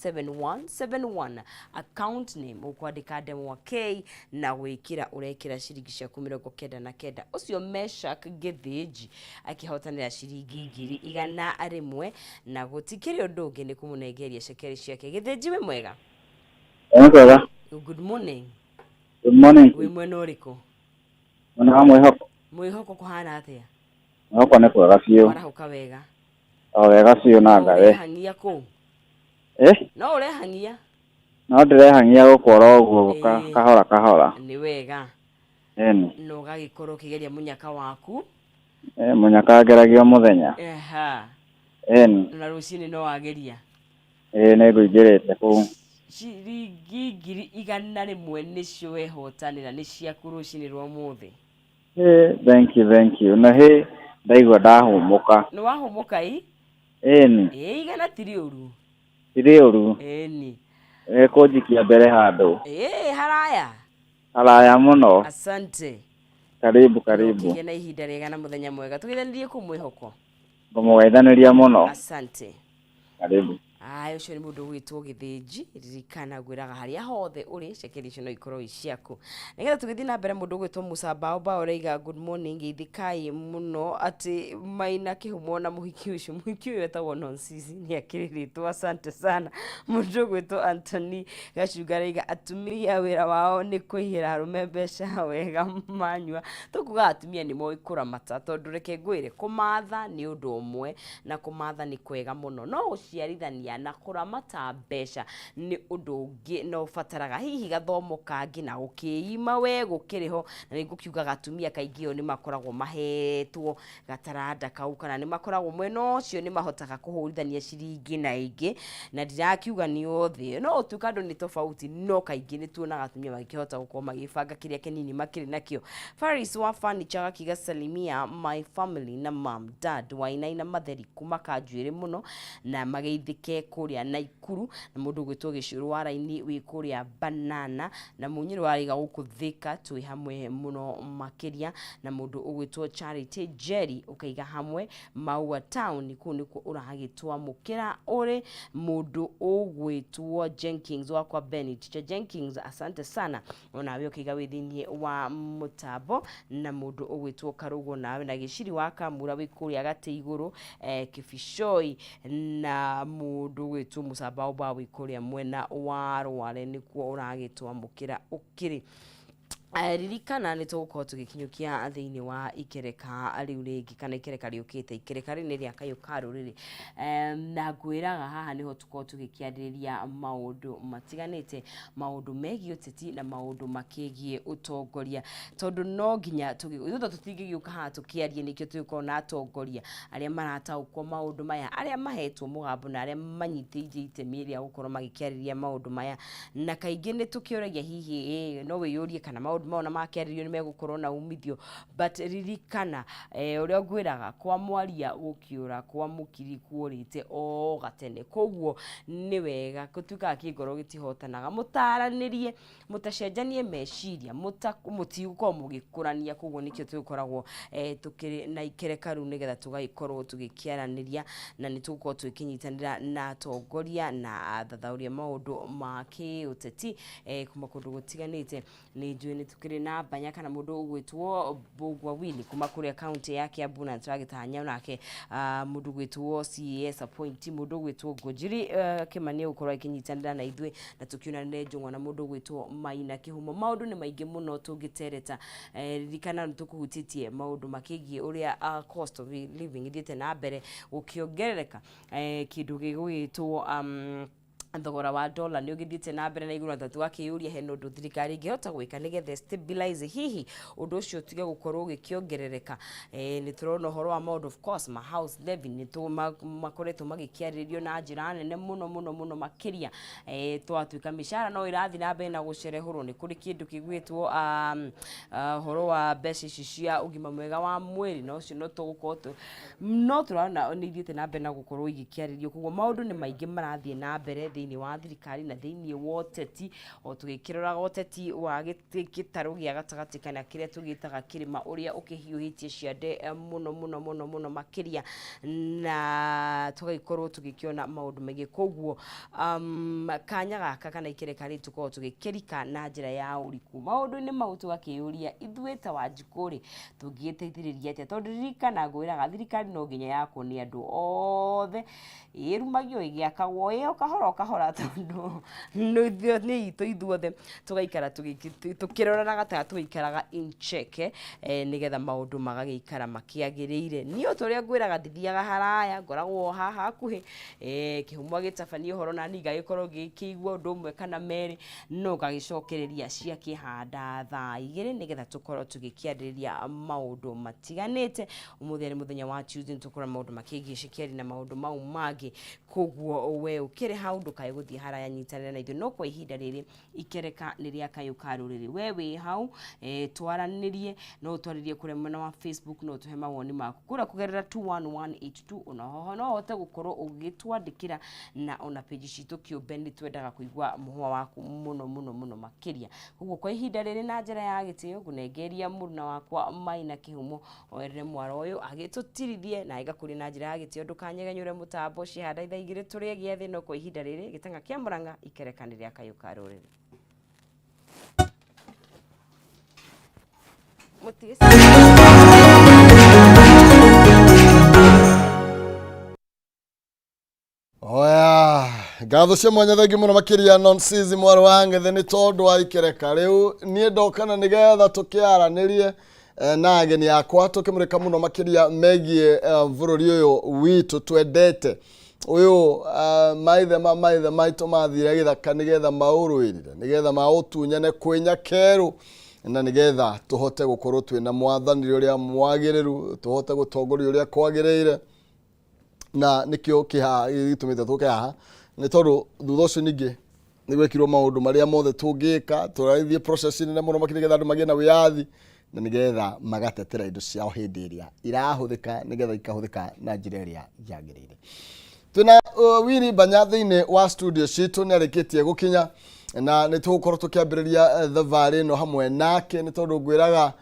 7171 account name ukwandika demo K na wikira urekira ciringi cia 99 ucio Meshak Githiji akihotanira ciringi 100 na gutikiri undu ungi ni kumunegeria cekeri ciake. Githiji we mwega? Mwega. Good morning. Good morning. We mwena uriko? Mwana mwihoko. Mwihoko kuhana atia? Mwihoko ne kwega biu. Warahuka wega? Wega biu na ngawe. Hangia ku? No urehangia? No ndirehangia gukora uguo kahora. Ni wega. No gagikorwo kigeria munyaka waku? Munyaka ngeragio muthenya. Na rucini no wageria? Ne guigirite ku. Ciringi 100 nicio wehotanira ni ciaku rucini rwa muthi. Thank you. Na ndaigua ndahumuka. No wahumuka i? Igana tiri uru. Kujikia mbere handu. Haraya muno. Asante. Karibu. Kigena ihinda rega na muthenya mwega. Tugithanirie ku mwihoko. Ngomugethaniria muno. Asante. Karibu. Ucio ni mundu gwitwo Githiji ririkana gwiraga haria hothe uri cekeri icio no ikorwo iciaku. Nigetha tugithi na mbere mundu gwitwo Musa Baoba uraiga good morning ithikai muno ati maina kihumo na muhiki ucio etagwo nonsense ni akiriritwo. Asante sana. Mundu gwitwo Anthony Gacuga uraiga atumia wira wao ni kuihira arume mbeca wega manyua. Tukuga atumia ni moi kuramata tondu reke ngwire kumatha ni undu umwe na kumatha ni kwega muno no uciarithania na kuramata mbeca ni undu ungi no fataraga hihi gathomo kangi na ukiima we gukiriho na nigukiuga gatumia kaingi o ni makoragwo mahetwo gataranda kau kana ni makoragwo mweno ucio ni mahotaga kuhurithania ciringi na ingi na ndirakiuga ni othe no utukando ni tofauti no kaingi ni tuonaga atumia makihota gukorwo magibanga kiria kinini makiri nakio. Faris wa furniture gakiga salimia my family na mom dad wainaina matheri kuma kanjuire muno na mageithike kuria Naikuru na mundu gwitwo Gicuru wa raini wi kuria Banana na munyiri wariga gukuthika twi hamwe muno makiria na mundu ugwitwo Charity Jerry ukaiga hamwe Maua Town ku niko uragitwa mukira uri mundu ugwitwo Jenkins wa kwa Benedict Jenkins. Asante sana onawe ukiga withinie wa mutabo na mundu ugwitwo Karugo nawe na Giciri wa Kamura wi kuria gate iguru Kifishoi na mundu gwitwo Musa Baoba wi kuria mwena wa Rware nikuo uragitwa mukira ukiri. Ririkana ni tugukorwo tugikinyukia thiini wa ikereka riu ringi kana ikereka riukite ikereka rini ria Kayu Ka Ruriri na gwiraga haha niho tukorwo tugikiaririria maundu matiganite maundu megie uteti na maundu makigie utongoria tondu no nginya tutho tutingigiuka haha tukiarie nikio tukorwo na atongoria aria marataukwo maundu maya aria mahetwo mugambo na aria manyitithie itemi ria gukorwo magikiaririria maundu maya na kaingi ni tukiuragia hihi no wiyurie kana maundu maona makiaririo ni megukorwo na umithio but ririkana uria ngwiraga kwa mwaria gukiura kwa mukiri kuorite o gatene koguo ni wega gutuika kingoro gitihotanaga mutaranirie mutacenjanie meciria mutigukorwo mugikurania koguo nikio tukoragwo tukiri na ikereka ru nigetha tugaikorwo tugikiaraniria na ni tugukorwo tukinyitanira na atongoria na thathauria maundu maki uteti kuma kundu gutiganite ni njui ni tukiri na banya kana mundu ugwitwo Bugwa Wili kuma kuria county yake Abuna turagitanya nake mundu gwitwo CS appoint mundu gwitwo Gojiri Kimani ukorwa ikinyitanira na ithwe na tukiuna ne njungwa na mundu gwitwo Maina Kihumo. Maundu ni maingi muno tungitereta ririkana tukuhutitie maundu makigie uria cost of living ithiete na mbere ukiongerereka kindu gigwitwo thogora wa dollar ni ugithite na mbere na iguru atatu akiuria he nundu thirikari ingihota gwika nigetha stabilize hihi undu ucio tige gukorwo gikiongerereka. Ni turona horo wa mode of course ma house levy ni tu makoretwo magikiaririo na njira nene muno makiria twatuika mishara no irathi na mbere na gucerehurwo ni kuri kindu kigwitwo horo wa mbeca cia ugima mwega wa mwiri no cio no tugukorwo no turona ni ithite na mbere na gukorwo igikiaririo koguo maundu ni maingi marathie na mbere thiini wa thirikari na thiini wa ũteti o tũgĩkĩrora ũteti wa gĩtarũ gĩa gatagatĩ kana kĩrĩa tũgĩtaga kĩrĩma ũrĩa ũkĩhiũhĩtie ciande mũno makĩria na tũgĩkorwo tũgĩkĩona maũndũ maingĩ koguo kanya gaka kana ikereka rĩ tũkorwo tũgĩkĩrika na njĩra ya ũriku maũndũ-inĩ mau tũgakĩũria ithuĩ ta Wanjikũ tũngĩgĩteithĩrĩria atĩa tondũ ririkana ngwĩraga thirikari no nginya yakwo nĩ andũ othe ĩrumagio ĩgĩakagwo ĩyo kahora tondũ nĩ itũ ithuothe tũgaikara tũkĩrora gatagatĩ tũgaikaraga in check nĩgetha maũndũ magagĩikara makĩagĩrĩire niĩ ũrĩa ngwĩraga ndithiaga haraya ngoragwo haha hakuhĩ kĩhumo gĩtabania ũhoro na niĩ ngagĩkorwo gĩkĩigua ũndũ ũmwe kana merĩ no ngagĩcokereria ciakĩhanda thaa igĩrĩ nĩgetha tũkorwo tũgĩkĩarĩrĩria maũndũ matiganĩte ũmũthĩ nĩ mũthenya wa Tuesday tũkorwo maũndũ makĩgiĩ cikiari na maũndũ mau mangĩ koguo we ũkĩrĩ hau ndũkae gũthiĩ haraya nyitanĩra na ithuĩ no kwa ihinda rĩrĩ ikereka nĩ rĩa Kayu Ka Ruriri we wĩ hau twaranĩrie no ũtwarĩrie kũrĩa mwena wa Facebook no tũhe mawoni maku kũrĩa kũgerera 21182 ona hoho no hote gũkorwo ũgĩtwandĩkĩra na ona page citũ kĩũmbe nĩ twendaga kũigua mũhwa waku mũno makĩria koguo kwa ihinda rĩrĩ na njĩra ya gĩtĩo ngũnengeria mũruna wakwa Maina Kĩhumo oerere mwaro ũyũ agĩtũtirithie na agakũria na njĩra ya gĩtĩo ndũkanyegenyũre mũtambo cihanda ithaa igĩrĩ tũrĩe gĩathĩ no kwa ihinda rĩrĩ gĩtanga kĩa Mũrang'a ikereka nĩ rĩa Kayu Ka Ruriri Oya, ngatho cia mwanya thengi muno makiria nonsense mwaro wange theni tondu wa ikereka riu nie ndokana nigetha tukiaranirie na ageni akwa tukimurika muno makiria megie bururi uyu witu twendete uyu maithe maito mathire githaka nigetha maurwirire nigetha mautunyane kwinya keru na nigetha tuhote gukorwo twina mwathanire uria mwagiriru tuhote gutongoria uria kwagirire na nikio gitumite tuke haha ni tondu thutha ucio ningi ni gwekirwo maundu maria mothe tungika turaithie process ni muno makirigetha andu magie na wiyathi na nigetha magatetera indo ciao hindi iria irahuthika nigetha ikahuthika na njira iria yagirire tuna wiri banya thiini wa studio citu ni arikitie gukinya na ni tugukorwo tukiambiriria thavari no hamwe nake ni tondu ngwiraga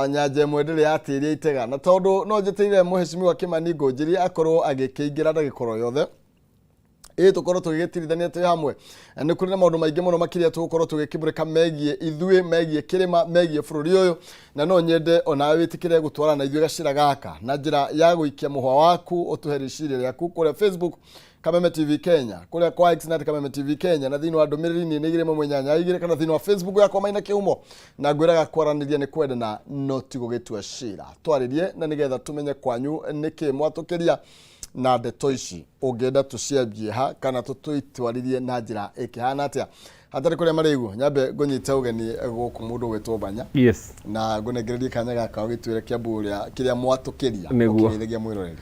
nyanja mwendere yatiria itega na tondu no njeteire muheshimiwa Kimani Ngonjiri akorwo agikiingira ndagikoro yothe tukorwo tugigitirithania twi hamwe ni kuri na maundu maingi muno makiria tugukorwo tugikimurika megie ithuĩ megie kirima megie bururi uyu na no nyende ona witikire gutwara na ithuĩ gacira gaka na njira ya guikia muhwa waku utuhericire rĩaku kuria Facebook Kameme TV Kenya kuria kwa X na Kameme TV Kenya na thini wa ndumiriri ni igire mwenyanya igire kana thini wa Facebook yakwa Maina Kĩhumo na ngwiraga kwaraniria ni kwendana no tigugitua cira twaririe na nigetha tumenye kwanyu niki mwatukiria na ndeto ici ungenda tuciambie ha kana tutwitwaririe na njira ikihana atia hatari kuria marigu nyambe ngunyita ugeni guku mundu wetwo Banya yes na ngunegererie kanya gaka ugitwire kiambu kiria mwatukiria ukithigia mwiroreri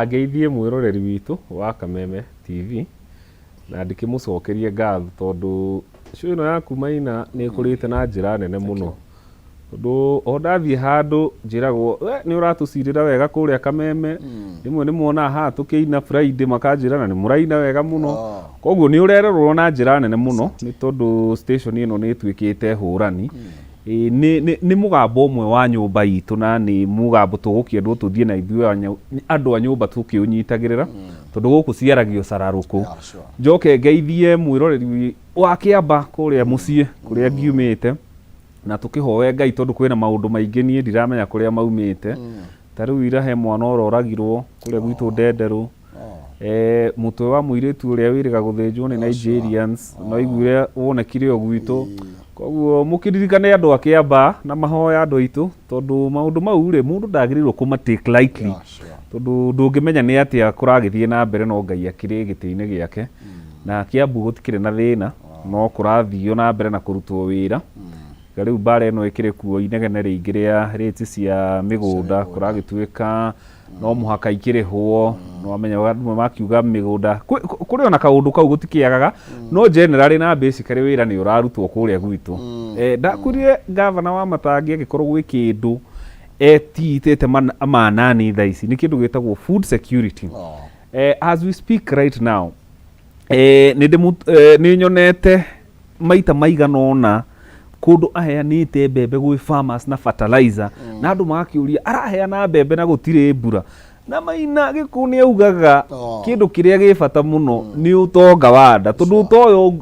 ngeithie mwiroreri witu wa Kameme TV na ndikimucokerie ngatho tondu cio ino yaku Maina ni kurite na njira nene muno tondu ondathie handu njiragwo ni uratucirira wega kuria Kameme rimwe ni muona ha tukiina Friday makanjira na ni muraina wega muno koguo ni urererwo na njira nene muno ni tondu station ino ni twikite hurani ni mugambo umwe wa nyumba itu na ni mugambo tugukiendwo tuthie na ithuĩ andu a nyumba tukiunyitagirira tondu guku ciaragio sararuku njoke ngeithie mwiroreri wa kiamba kuria mucii kuria ngiumite na tukihoe Ngai tondu kwina maundu maingi nie ndiramenya kuria maumite tariu ira he mwana ororagirwo kuria gwitu Ndenderu mutwe wa muiritu uria wiriga guthinjwo ni Nigerians no igwire wonekire o gwitu koguo mukiririkane andu a Kiamba na mahoya andu aitu tondu maundu mau ri mundu ndagirirwo kuma take lightly tondu ndungimenya ni atia kuragithie na mbere no Ngai akiri giti-ini giake na Kiambu gutikire na thina no kurathio na mbere na kurutwo wira riu bare no ikire kuo inegene ringi ria rate cia migunda kuragituika no muhaka ikirihwo no amenya andũ makiuga migunda kuri ona kaundu kau gutikiagaga no generally na basically wira ni urarutwo kuria gwitu ndakurie governor wa Matangi agikorwo gwi kindu etitete manani thaici ni kindu gitagwo food security as we speak right now nĩ nyonete maita maigana ona kundu aheanite mbembe gwĩ farmers na fertilizer na andu magakĩũria araheana mbembe na gũtirĩ mbura na Maina Gĩkũyũ nĩ augaga kĩndũ kĩrĩa gĩ bata mũno nĩ ũtonga wa nda tondũ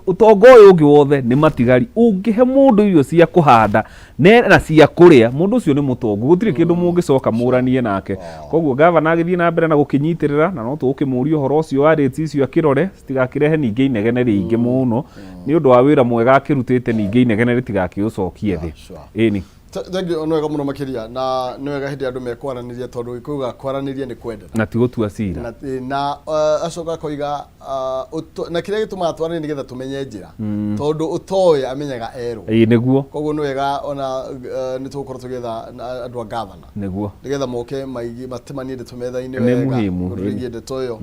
ũtonga ũyũ ũngĩ wothe nĩ matigari ũngĩhe mũndũ irio cia kũhanda na cia kũrĩa mũndũ ũcio nĩ mũtongu gũtirĩ kĩndũ mũngĩcoka mũranie nake koguo gavana agĩthiĩ na mbere na gũkĩnyitĩrĩra na no tũgũkĩmũria ũhoro ũcio wa rates icio akĩrore citigakĩrehe ningĩ inegene rĩingĩ mũno nĩ ũndũ wa wĩra mwega akĩrutĩte ningĩ inegene rĩtigakĩũcokie thĩ ĩni Thank you onwega muno makiria na nwega hindi andu mekwaraniria tondu ikuga kwaraniria ni kwendana na tigotua cira na acoka koiga na kiria gituma atwarani nigetha tumenye njira tondu utoya amenyaga ero niguo koguo nwega ona ni tugukorwo tugetha andu a gavana niguo nigetha moke maigi matemanie ndeto metha-ini wega rigi ndeto yo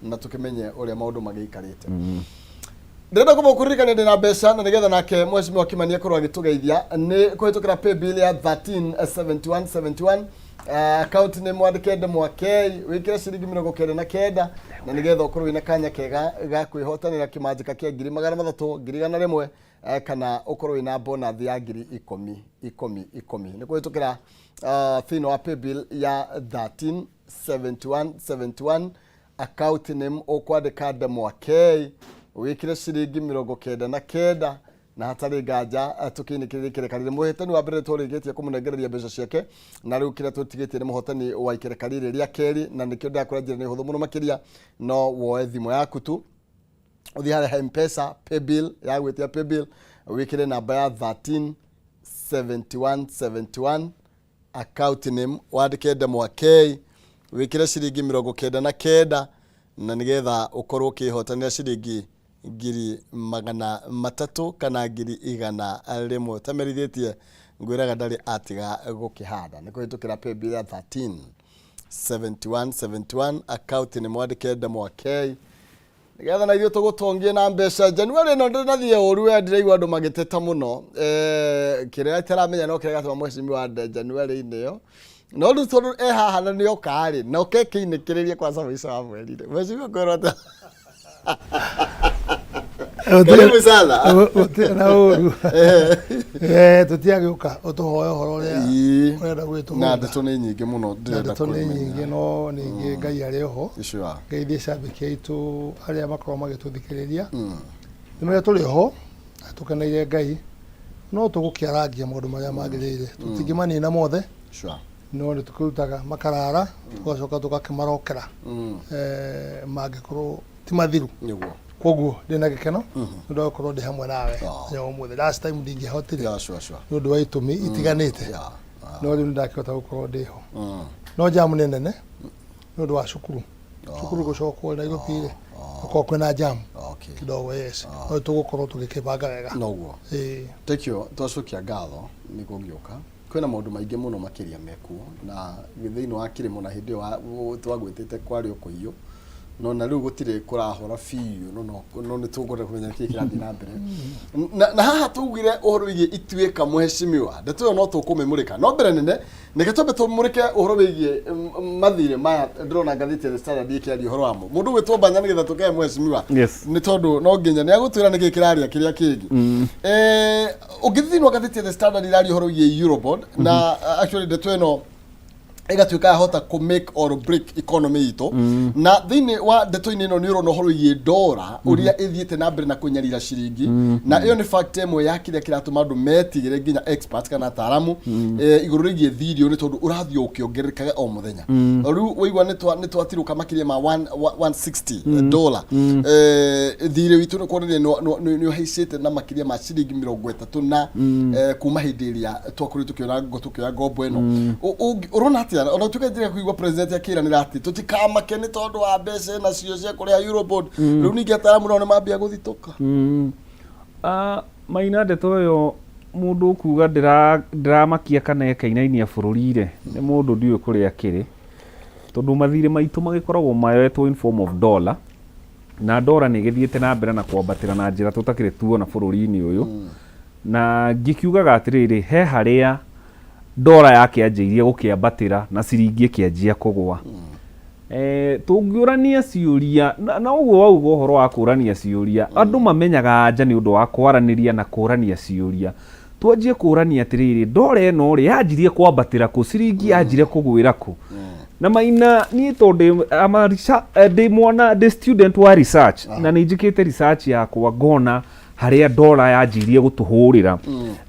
na tukimenye uria maundu magiikarite Ndenda kumukuririkania ndina mbeca na nigetha nake Mheshimiwa Kimani akorwo agitugeithia ni kuhitukira pay bill ya 137171 account ni mwandike Ndemwakei wikire ciringi 99 na nigetha ukorwo wina kanya kega ga kwihotanira kimanjika kia 300,000 kana ukorwo wina bonus ya 10,000 ni kuhitukira thini wa pay bill ya 137171 account name ukwandika Ndemwakei wikire ciringi 99 na hatari nganja tukinikirikirekanire muhetani wa mbere turigetie kumunengereria mbeca ciake na riu kire tutigetie ni muhotani wa ikirekanire ria keri na nikio ndakora njira ni huthu muno makiria no woe thimo yaku tu uthi hare M-Pesa pay bill ya gwitia pay bill wikire namba ya 137171 account name wandike Ndemwakei wikire ciringi 99 na nigetha ukorwo kihotanira ciringi 300 kana 100 tamerithitie ngwiraga ndari atiga gukihanda niko hitukira pay bill ya 137171 account ni mwandike Ndemwakei nigetha na ithuĩ tũgũtongie na mbeca January no ndinathie ũru we ndiraigua andũ magĩteta mũno kĩrĩa itaramenya no kĩrĩa gatũma Mheshimiwa wa January inĩyo no rĩu tondũ haha na nĩ okari no kĩinĩkĩrĩrie kwa sababu wa mweri Mheshimiwa kwĩrwo Karibu sana. Na uru. Tutiagĩũka ũtũhoe ũhoro ũrĩa ũrenda gwĩtũma. Na ndeto nĩ nyingĩ mũno ndĩrenda kũmenya. Ndeto nĩ nyingĩ no ningĩ Ngai arĩ ho. Ngeithie cambĩki aitũ arĩa makorwo magĩtũthikĩrĩria. Nĩmwe tũrĩ ho tũkeneire Ngai no tũgũkĩarangia maũndũ marĩa magĩrĩire. Tũtingĩmanina mothe. No nĩ tũkĩrutaga makarara tũgacoka tũgakĩmarokera. Mangĩkorwo ti mathiru. Nĩguo. Koguo ndina gikeno ndu akorwo ndi hamwe nawe ya umuthi last time ndingihotire ndu wa itumi itiganite no riu ndakihota gukorwo ndiho no jamu nene ndu wa cukuru gucokwo na igopire ko kwena jamu kidogo yes no tugukorwo tugikibanga wega noguo tekio twacokia ngatho niguo ngioka kwena maundu maingi muno makiria mekuo na githiini wa kirimo na hindi wa twagwitite kwari ukuiyo no na riu gutire kurahora fiu no ni tugore kumenya kiki kirathi na mbere na haha tugire uhoro wigie ituika Mheshimiwa ndeto no tukumemurika no mbere nene niketombe tumurike uhoro wigie mathire maya ndrona ngathiti ya Standard ikiari uhoro wamo mundu gwitwo Banya nigetha tukae Mheshimiwa ni tondu no nginya ni agutwira niki kiraria kiria kingi ugithinwa ngathiti ya Standard irari uhoro wigie Eurobond na actually ndeto eno egatuika hota ku make or break economy ito na thini wa ndeto-ini ino ni urona horo ye dora uria ithiete na mbere na kunyarira ciringi na iyo ni fact emwe ya kiria kiratuma andu metigire nginya experts kana ataramu iguru rigie thirio ni tondu urathio ukiongererekaga o muthenya riu weigwa ni twatiruka makiria ma $160 thirio witu ni kuonania ni uhaicite na makiria ma ciringi 30 na kuma hindi iria twakuri tukiona ngombo eno urona ona tukagira kuigwa president akira ni rati tutikamake ni tondu wa mbeca na cio cia kuria Eurobond riu ningi ataramu no mambia guthitoka Maina ndeto yo mundu kuga ndiramakia kana ekainainia bururi-ire ni mundu ndiwe kuria kiri tondu mathire maitu magikoragwo mayoetwo in form of dollar na dollar ni githiete na mbere na kwambatira na njira tutakire tuona bururi-ini uyu na ngikiugaga atiriri he haria dollar yake anjirie gukiambatira na ciringi ikianjia kugwa tũngĩũrania ciũria na ũguo wauga ũhoro wa kũrania ciũria andũ mamenyaga anja nĩ ũndũ wa kwaranĩria na kũrania ciũria twanjie kũrania atĩrĩrĩ ndora ĩno rĩ yanjirie kwambatĩra kũ ciringi yanjire kũgwĩra kũ na Maina niĩ tondũ ndĩ mwana ndĩ student wa research na nĩ njĩkĩte research yakwa ngona harĩa dola yanjirie gũtũhũrĩra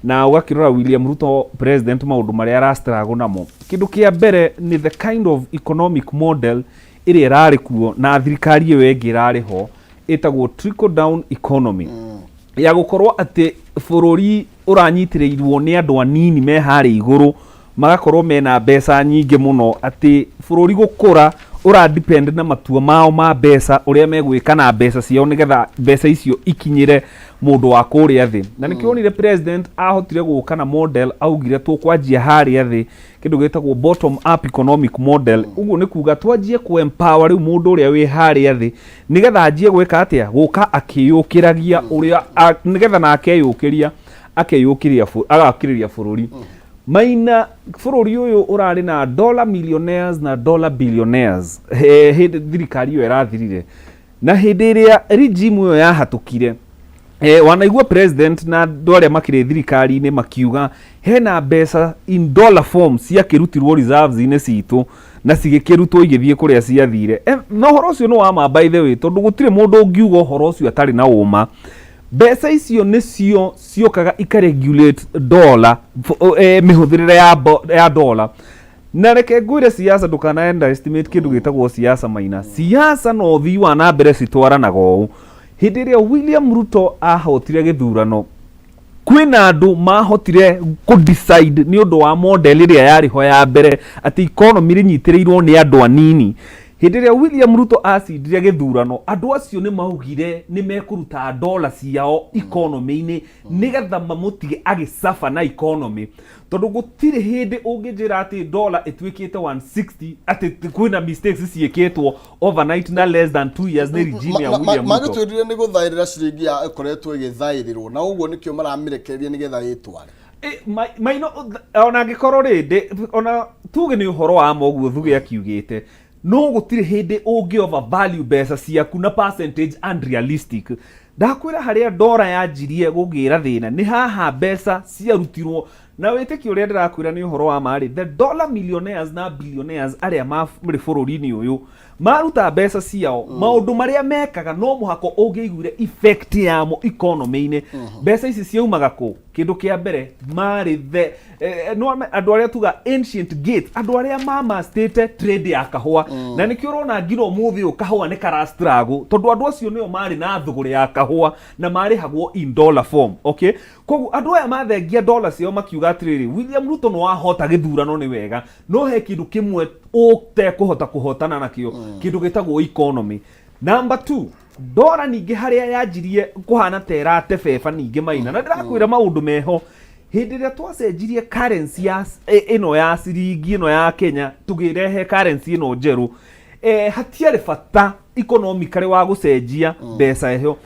na ũgakĩrora William Ruto president maũndũ marĩa arastrago namo kĩndũ kĩa mbere nĩ the kind of economic model ĩrĩa ĩrarĩ kuo na thirikari ĩyo ĩngĩ ĩrarĩ ho ĩtagwo trickle down economy ya gũkorwo atĩ bũrũri ũranyitĩrĩirwo nĩ andũ anini me harĩa igũrũ magakorwo mena mbeca nyingĩ mũno atĩ bũrũri gũkũra ura depend na matua mao ma mbeca ũrĩa megwĩka na mbeca ciao nĩgetha mbeca icio ikinyire mũndũ wa kũrĩa thĩ na nĩkĩonire president ahotire gũka na model augire tũkwanjia harĩa thĩ kĩndũ gĩtagwo bottom up economic model ũguo nĩ kuga twanjie ku empower rĩu mũndũ ũrĩa wĩ harĩa thĩ nĩgetha anjie gwĩka atĩa gũka akĩyũkĩragia ũrĩa nĩgetha nake yũkĩria agakĩrĩria bũrũri Maina bũrũri ũyũ ũrarĩ na dollar millionaires na dollar billionaires hĩndĩ thirikari ĩyo ĩrathirire na hĩndĩ ĩrĩa regime ĩyo yahatũkire wanaigua president na andũ arĩa makĩrĩ thirikari-inĩ makiuga hena mbeca in dollar form ciakĩrutirwo reserves-inĩ citũ na cigĩkĩrutwo igĩthiĩ kũrĩa ciathire na ũhoro ũcio nĩ wa ma by the way tondũ gũtirĩ mũndũ ũngiuga ũhoro ũcio atarĩ na ũma mbeca icio nĩcio ciokaga ikaregulate dollar mĩhũthĩrĩre ya dollar na reke ngwĩre siasa ndũkana underestimate kĩndũ gĩtagwo siasa Maina siasa no ũthii wa na mbere citwaranaga ũũ hĩndĩ ĩrĩa William Ruto ahotire gĩthurano kwĩna andũ mahotire kũdecide nĩ ũndũ wa model ĩrĩa yarĩ ho ya mbere atĩ economy rĩnyitĩrĩirwo nĩ andũ anini hĩndĩ ĩrĩa William Ruto acindire gĩthurano andũ acio nĩ maugire nĩ mekũruta dola ciao economy-inĩ nĩgetha mamũtige agĩcafa na economy tondũ gũtirĩ hĩndĩ ũngĩnjĩra atĩ dola ĩtuĩkĩte 160 atĩ kwĩna mistakes ciĩkĩtwo overnight na less than 2 years nĩ regime ya William Ruto magĩtwĩrire nĩ gũthaĩrĩra ciringi ĩkoretwo ĩgĩthaĩrĩrwo na ũguo nĩkĩo maramĩrekereria nĩgetha ĩtware Maina ona angĩkorwo rĩndĩ ona tuge nĩ ũhoro wa moguo thuge akiugĩte no gũtirĩ hĩndĩ ũngĩ overvalue mbeca ciaku na percentage unrealistic ndakwĩra harĩa dola yanjirie gũgĩra thĩna nĩ haha mbeca ciarutirwo na wĩtĩkio ũrĩa ndĩrakwĩra nĩ ũhoro wa marĩ the dollar millionaires na billionaires arĩa marĩ bũrũri-inĩ ũyũ maruta mbeca ciao maũndũ marĩa mekaga no mũhako ũngĩiguire effect yamo economy-inĩ mbeca ici ciaumaga kũ kĩndũ kĩa mbere marĩ no andũ arĩa tuga ancient gate andũ arĩa mamastĩte trade ya kahũa na nĩkĩo ũrona nginya ũmũthĩ ũyũ kahũa nĩ karastrago tondũ andũ acio nĩo marĩ na thũgũrĩ ya kahũa na marĩhagwo in dollar form okay koguo andũ aya mathengia dollar ciao makiuga atĩrĩrĩ William Ruto no ahota gĩthurano nĩ wega no he kĩndũ kĩmwe ũtekũhota kũhotana nakĩo kĩndũ gĩtagwo economy number 2 dola ningĩ harĩa yanjirie kũhana tera tebeba ningĩ Maina na ndĩrakwĩra maũndũ meho hĩndĩ ĩrĩa twacenjirie currency ya ĩno ya ciringi ĩno ya Kenya tũgĩrehe currency ĩno njerũ hatiarĩ bata economically wa gũcenjia mbeca heho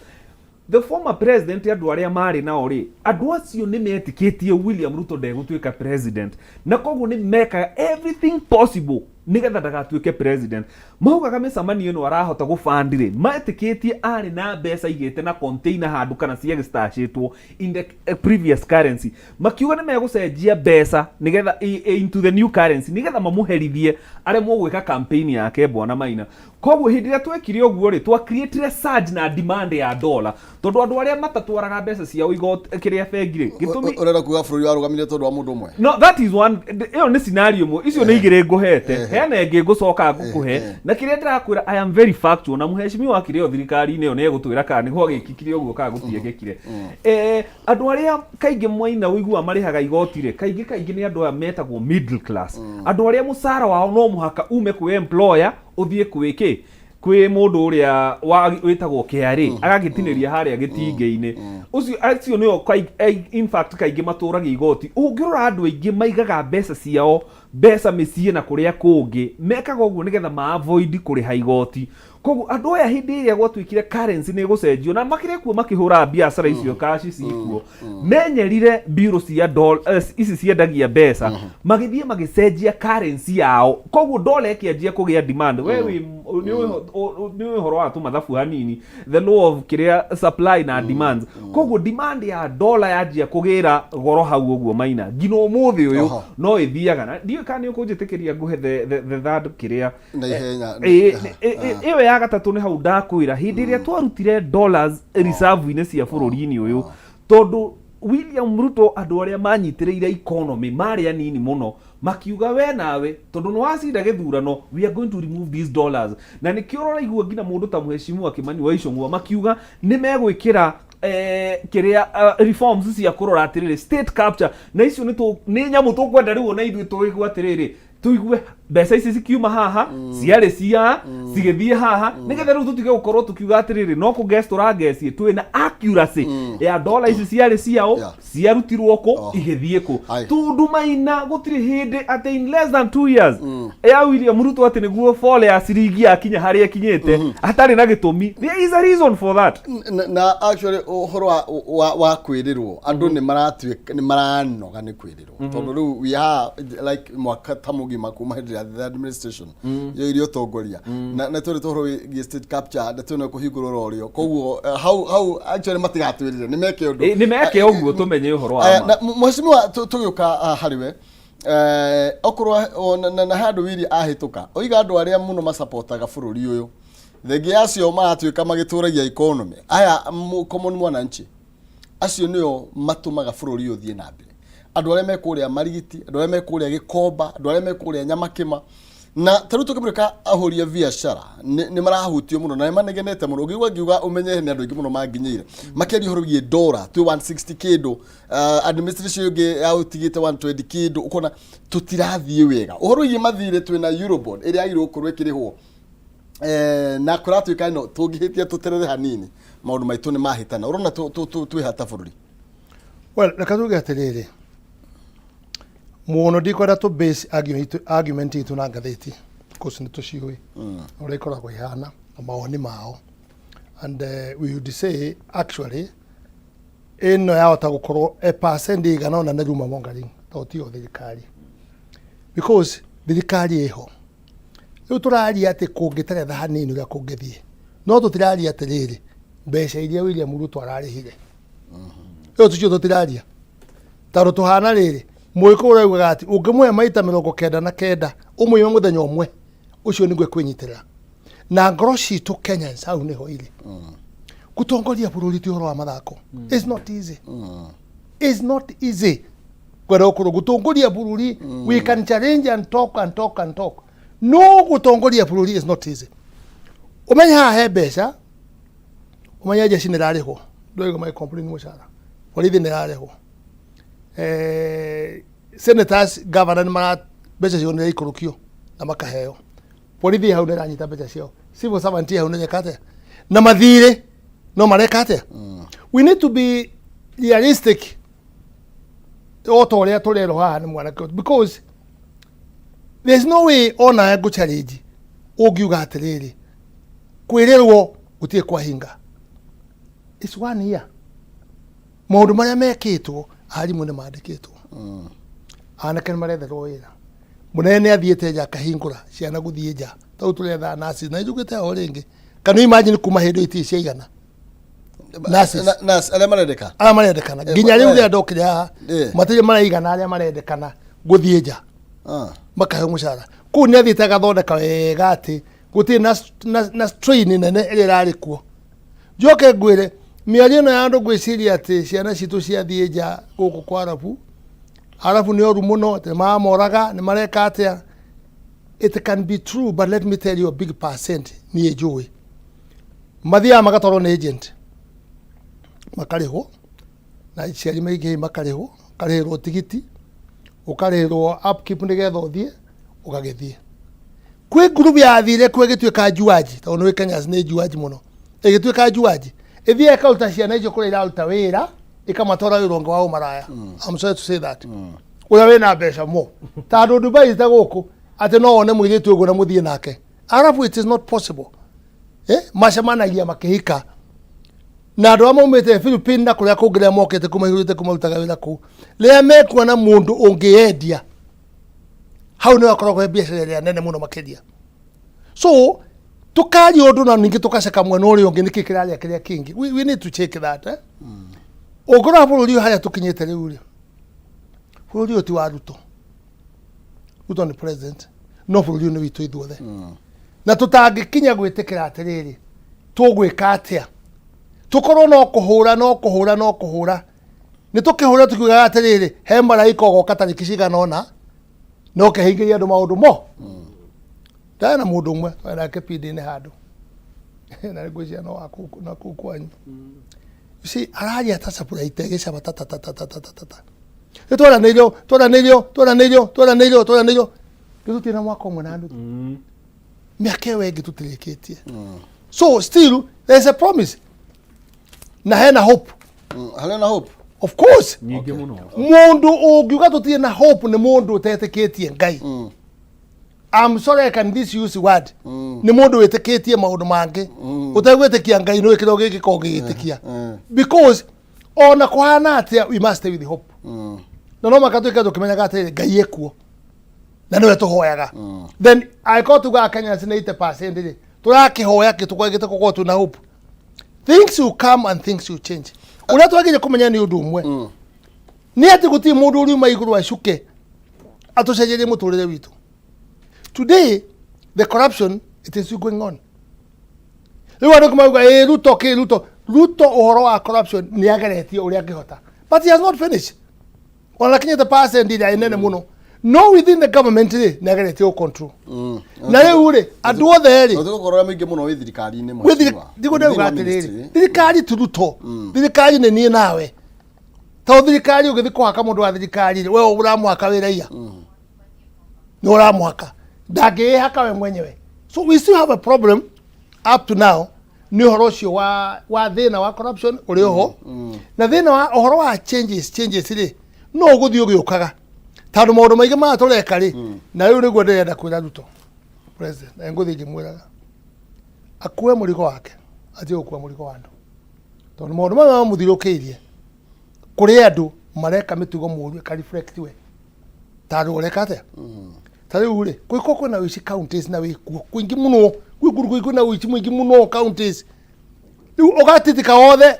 the former president andũ arĩa marĩ nao rĩ andũ acio nĩ metĩkĩtie William Ruto ndegũtuĩka president na koguo nĩ mekaga everything possible nĩgetha ndagatuĩke president maugaga mĩcemanio ĩno arahota gũbandire metĩkĩtie arĩ na mbeca igĩte na container handũ kana cia gĩstashĩtwo in the previous currency makiuga nĩ megũcenjia mbeca nĩgetha into the new currency nĩgetha mamũherithie arĩa mũgwĩka campaign yake bwana Maina koguo hĩndĩ ĩrĩa twekire ũguo rĩ twa create surge na demand ya dollar tondũ andũ arĩa matatwaraga mbeca ciao igoti kĩrĩa bengi rĩ gĩtũmi ũrenda kuga bũrũri warũgamire tondũ wa mũndũ ũmwe no that is one ĩyo nĩ scenario ĩmwe icio nĩ igĩrĩ ngũhete hena ĩngĩ ngũcoka ngũkũhe na kĩrĩa ndĩrakwĩra I am very factual na mũhecimi wa kĩrĩo thirikari-inĩ ĩyo nĩ egũtwĩra kana nĩho gĩkikire ũguo kana gũtiekĩkire andũ arĩa kaingĩ Mwaina ũigua marĩhaga igoti rĩ kaingĩ nĩ andũ aya metagwo middle class andũ arĩa mũcara wao no mũhaka ume kwĩ employer ũthiĩ kwĩ kwĩ mũndũ ũrĩa wĩtagwo KRA agagĩtinĩria harĩa gĩtingĩ-inĩ ũcio nĩo in fact kaingĩ matũragia igoti ũngĩrora andũ aingĩ maigaga mbeca ciao mbeca mĩciĩ na kũrĩa kũngĩ mekaga ũguo nĩgetha ma avoid kũrĩha igoti. Koguo andũ aya hĩndĩ ĩrĩa gwatuĩkire currency nĩ gũcenjio na makĩrĩ kuo makĩhũra biacara icio kaci cikuo menyerire biro cia ici ciendagia mbeca magĩthiĩ magĩcenjia currency yao. Koguo dollar ĩkĩanjia kũgĩa demand. We nĩ ũhoro wa tũmathabu hanini, the law of kĩrĩa supply na demand. Koguo demand ya dollar yanjia kũgĩra goro hau ũguo Maina ngina ũmũthĩ ũyũ no ĩthiaga na ndiũĩ kana nĩ ũkũnjĩtĩkĩria nguhe the third kĩrĩa ĩyo ya gatatũ nĩ hau ndakwĩra hĩndĩ ĩrĩa twarutire dollars reserve-inĩ cia bũrũri-inĩ ũyũ tondũ William Ruto andũ arĩa manyitĩrĩire economy marĩ anini mũno makiuga we nawe tondũ nĩ wacinda gĩthurano we are going to remove these dollars na nĩkĩo ũraigua ngina mũndũ ta Mheshimiwa Kimani wa Ichung'wa makiuga nĩ megwĩkĩra kĩrĩa reforms cia kũrora atĩrĩrĩ state capture na icio nĩ nyamũ tũkwenda rĩu ona ithuĩ tũigua atĩrĩrĩ tuigue mbeca ici cikiuma haha ciarĩ cia cigĩthiĩ haha nĩgetha rĩu tũtige gũkorwo tũkiuga atĩrĩrĩ no kũgeci tũrangeci twĩna accuracy ya dollar ici ciarĩ ciao ciarutirwo kũ igĩthiĩ kũ tondũ Maina gũtirĩ hĩndĩ atĩ in less than 2 years ya William Ruto atĩ nĩguo fall ya ciringi yakinya harĩa ikinyĩte atarĩ na gĩtũmi. There is a reason for that. Na actually ũhoro wa kwĩrĩrwo andũ nĩ maranoga nĩ kwĩrĩrwo tondũ rĩu we have like mwaka ta mũgima kuma hĩndĩ ya the administration yo irio tongoria na tũrĩ tũhoro state capture na tũna kũhingũrwo rorio. Koguo how actually matigatwĩrire nĩ meke ũguo tũmenye ũhoro wa ma. Mheshimiwa tũgĩũka harĩwe okorwo na handũ wiri ahĩtũka oiga andũ arĩa mũno masapotaga bũrũri ũyũ thegi acio maratuĩka magĩtũragia economy aya common mwananchi acio nĩo matũmaga bũrũri ũyũ thiĩ na mbere. Andũ arĩa mekũrĩa Marigiti, andũ arĩa mekũrĩa Gĩkomba, andũ arĩa mekũrĩa Nyamakĩma na tarũ tũkĩmũrĩka ahoria biacara nĩ marahutio mũno na manegenete mũno ngiuga umenye nĩ andũ aingĩ mũno manginyĩire makĩria horo wĩ dollar 160 kĩndũ administration yonge ya utigite 120 kĩndũ ukona tutirathiĩ wega uhoro wĩ mathire twina Eurobond ĩrĩa agirwo kũrwo ĩkĩrĩhwo na kũratuĩka ino tũngĩhĩtia tũterere hanini maũndũ maitũ nĩ mahĩtana urona twĩhata bũrũri. Well, reka tuge atĩrĩrĩ muno ndikwenda to base argument itu na ngathĩti because nĩ tũciũĩ ũrĩa ikoragwo ihana na mawoni mao and we would say actually ĩno yahota gũkorwo a percent igana ona nĩ ruma mongari to tio thirikari because thirikari ĩho rĩu tũraria atĩ kũngĩteretha hanini ũrĩa kũngĩthiĩ no tũtiraria atĩrĩrĩ mbeca iria William Ruto ararĩhire ĩyo tũcio tũtiraria tondũ tũhana rĩrĩ mwiko urauga ati ungimwe maita 99 umwe muthenya umwe ucio nigwe kwinyitira na ngoro citũ Kenyans hau niho iri gutongoria bururi ti horo wa mathako it's not easy it's not easy kwenda ukuru gutongoria bururi we can challenge and talk no gutongoria bururi is not easy umenya he mbeca umenya jeshi nĩ rarĩhwo ndoigo mai complain mucara borithi nĩ rarĩhwo senators governor mara mbeca cio nĩ ikorokio na makaheo borithi hau nĩ ranyita mbeca cio civil servant hau nĩ rekate na mathire no marekate we need to be realistic otoria tũrero haha nĩ mwana because there's no way ona go challenge ũngiuga atĩrĩrĩ kwĩrĩrwo gũtirĩ kwa hinga it's 1 year maũndũ marĩa mekĩtwo arimũ nĩ mandĩkĩtwo anake nĩ maretherwo wĩra mũnene athiĩte nja akahingũra ciana gũthiĩ nja tau tũretha nurses na njugĩte ho rĩngĩ kana imagine kuma hĩndĩ iti ciaigana nurses arĩa marendekana nginya rĩu rĩa ndokire haha matirĩ maraigana arĩa marendekana gũthiĩ nja makaheo mũcara kũu nĩ athiĩte agathondeka wega atĩ gũtirĩ na strain nene ĩrĩa ĩrarĩ kuo njoke ngwĩre mĩario ĩno ya andũ gwĩciria atĩ ciana citũ ciathiĩ nja gũkũ kwa arabu nĩ oru mũno atĩ mamoraga nĩ mareka atĩa it can be true but let me tell you a big percent niĩ njũĩ mathiaga magatwarwo nĩ agent makarĩhwo na aciari maingĩ makarĩhwo ũkarĩhĩrwo tigiti ũkarĩhĩrwo upkeep nĩgetha ũthiĩ ũgagĩthiĩ kwĩ group yathire kwĩ gĩtuĩka juaji tondũ nĩ Kenyans nĩ juaji mũno ĩgĩtuĩka juaji ĩthiĩ ĩkaruta ciana icio kũrĩa iraruta wĩra ikamatwara wĩra ũngĩ wa ũmaraya I'm sorry to say that uria wena mbeca mo tando Dubai ta guku ati no one mwiritu ugo na muthie nake arabu it is not possible macemanagia makihika na andu amaumite Philippines na kuria kungiria mokete kumahurite kumarutaga wira ku ria mekuona mundu ungiendia hau ni akoragwo biacara ria nene muno makiria so tukari undu na ningi tukaceka mwena uri ungi niki kiraria kiria kingi we need to check that ogora bururi haya tukinyete riu ri bururi uti wa Ruto ni president no bururi ni witu ithuothe na tutangikinya gwitikira atiriri tugwika atia tukorwo no kuhura ni tukihura tukiuga atiriri he maraika ogoka tariki cigana no kehingiria andu maundu mo ndana mundu umwe nake pidi-ini handu na ngwiciria no waku na kwanyu si araria ta surprise tegecaba ta twaranĩirio gĩtutirĩ mwaka ũmwe na nuthu mĩaka ĩyo ĩngĩ tũtirĩkĩtie so still there's a promise na hena hope of course mundu ũngiuga tũtirĩ na hope nĩ mundu ũtetĩkĩtie Ngai I'm sorry I can use word ni mundu wĩtĩkĩtie maũndũ mangĩ ũtegwĩtĩkia Ngai no wĩkĩrwo gĩkĩ ko gĩgĩtĩkia because ona kuhana atia we must stay with hope no makatuika tukimenyaga atĩ Ngai ekuo na niwe tuhoyaga then I got to go Kenya 80% ri turakihoya kitukagite koko tu na hope things will come and things will change uria twagire kumenya ni undu umwe ni ati guti mundu uri maiguru acuke atucenjerie muturire witu today the corruption it is going on riwa kumauga Ruto uhoro wa corruption ni ageretie uria angihota but he has not finished ona kinyete percent ira inene muno no within the government ri ni ageretie control na riu ri andu othe ri uthigorora maingi muno wi thirikari-ini ndigo ndauga atiriri thirikari tu Ruto thirikari ni nie nawe ta thirikari ugithi kuhaka mundu wa thirikari ri we uramwaka wira iya ni uramwaka ndangihaka we mwenyewe so we still have a problem up to now ni horo cio wa thina wa corruption uri ho na thina wa horo wa changes ri no guthi ugiukaga tandu maundu maingi ma tureka ri na riu niguo ndirenda kwira Ruto president na nguthi ngimwiraga akue murigo wake atie gukua murigo wa andu tondu maundu ma muthirukiirie kuri andu mareka mitugo muru ka reflect we tandu ureka atia tariu ri kwiko na wici counties na wikuo kuingi muno kwiko na wici muingi muno counties riu ugatitika wothe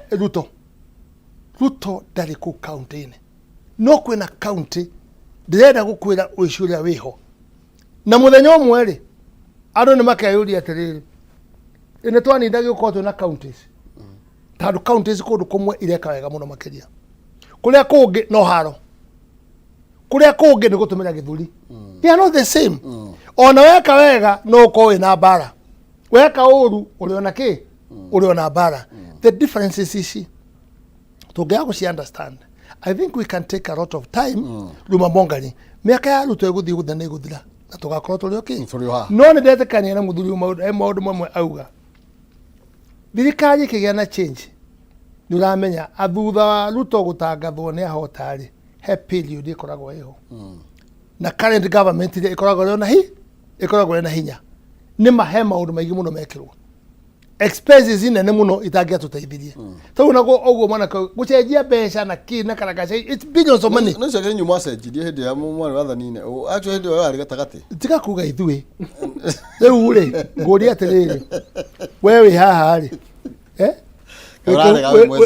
Ruto ndari ku county-ini no kwina county ndirenda gukwira uicuria wiho na muthenya umwe ri andu ni makeyuria atiriri ine twanindagi gukorwo na counties tandu counties kundu kumwe ireka wega muno makiria kuria kungi no haro kuria kungi ni gutumira githuri they are not the same ona weka wega no uko ina bara weka uru uriona ki uriona bara the difference is ici tugiago si understand I think we can take a lot of time ruma mongani miaka ya Ruto eguthi guthana iguthira na tugakorwo turi okay no ni ndetekania na muthuri maundu mamwe auga thirikari kigia na change ni uramenya athutha wa Ruto gutangathwo ni ahotari he period ikoragwo iho na current government ikoragwo na hinya ni mahe maundu maingi muno mekirwo expenses inene muno itangia tuteithirie tau nago oguo mana gucenjia mbeca na kina kana gace it's billions of money no cege nyuma cenjirie hindi ya mwari wathanine acho hindi yo ari gatagati tiga kuga ithui riu ri nguria atiriri wewe haha ri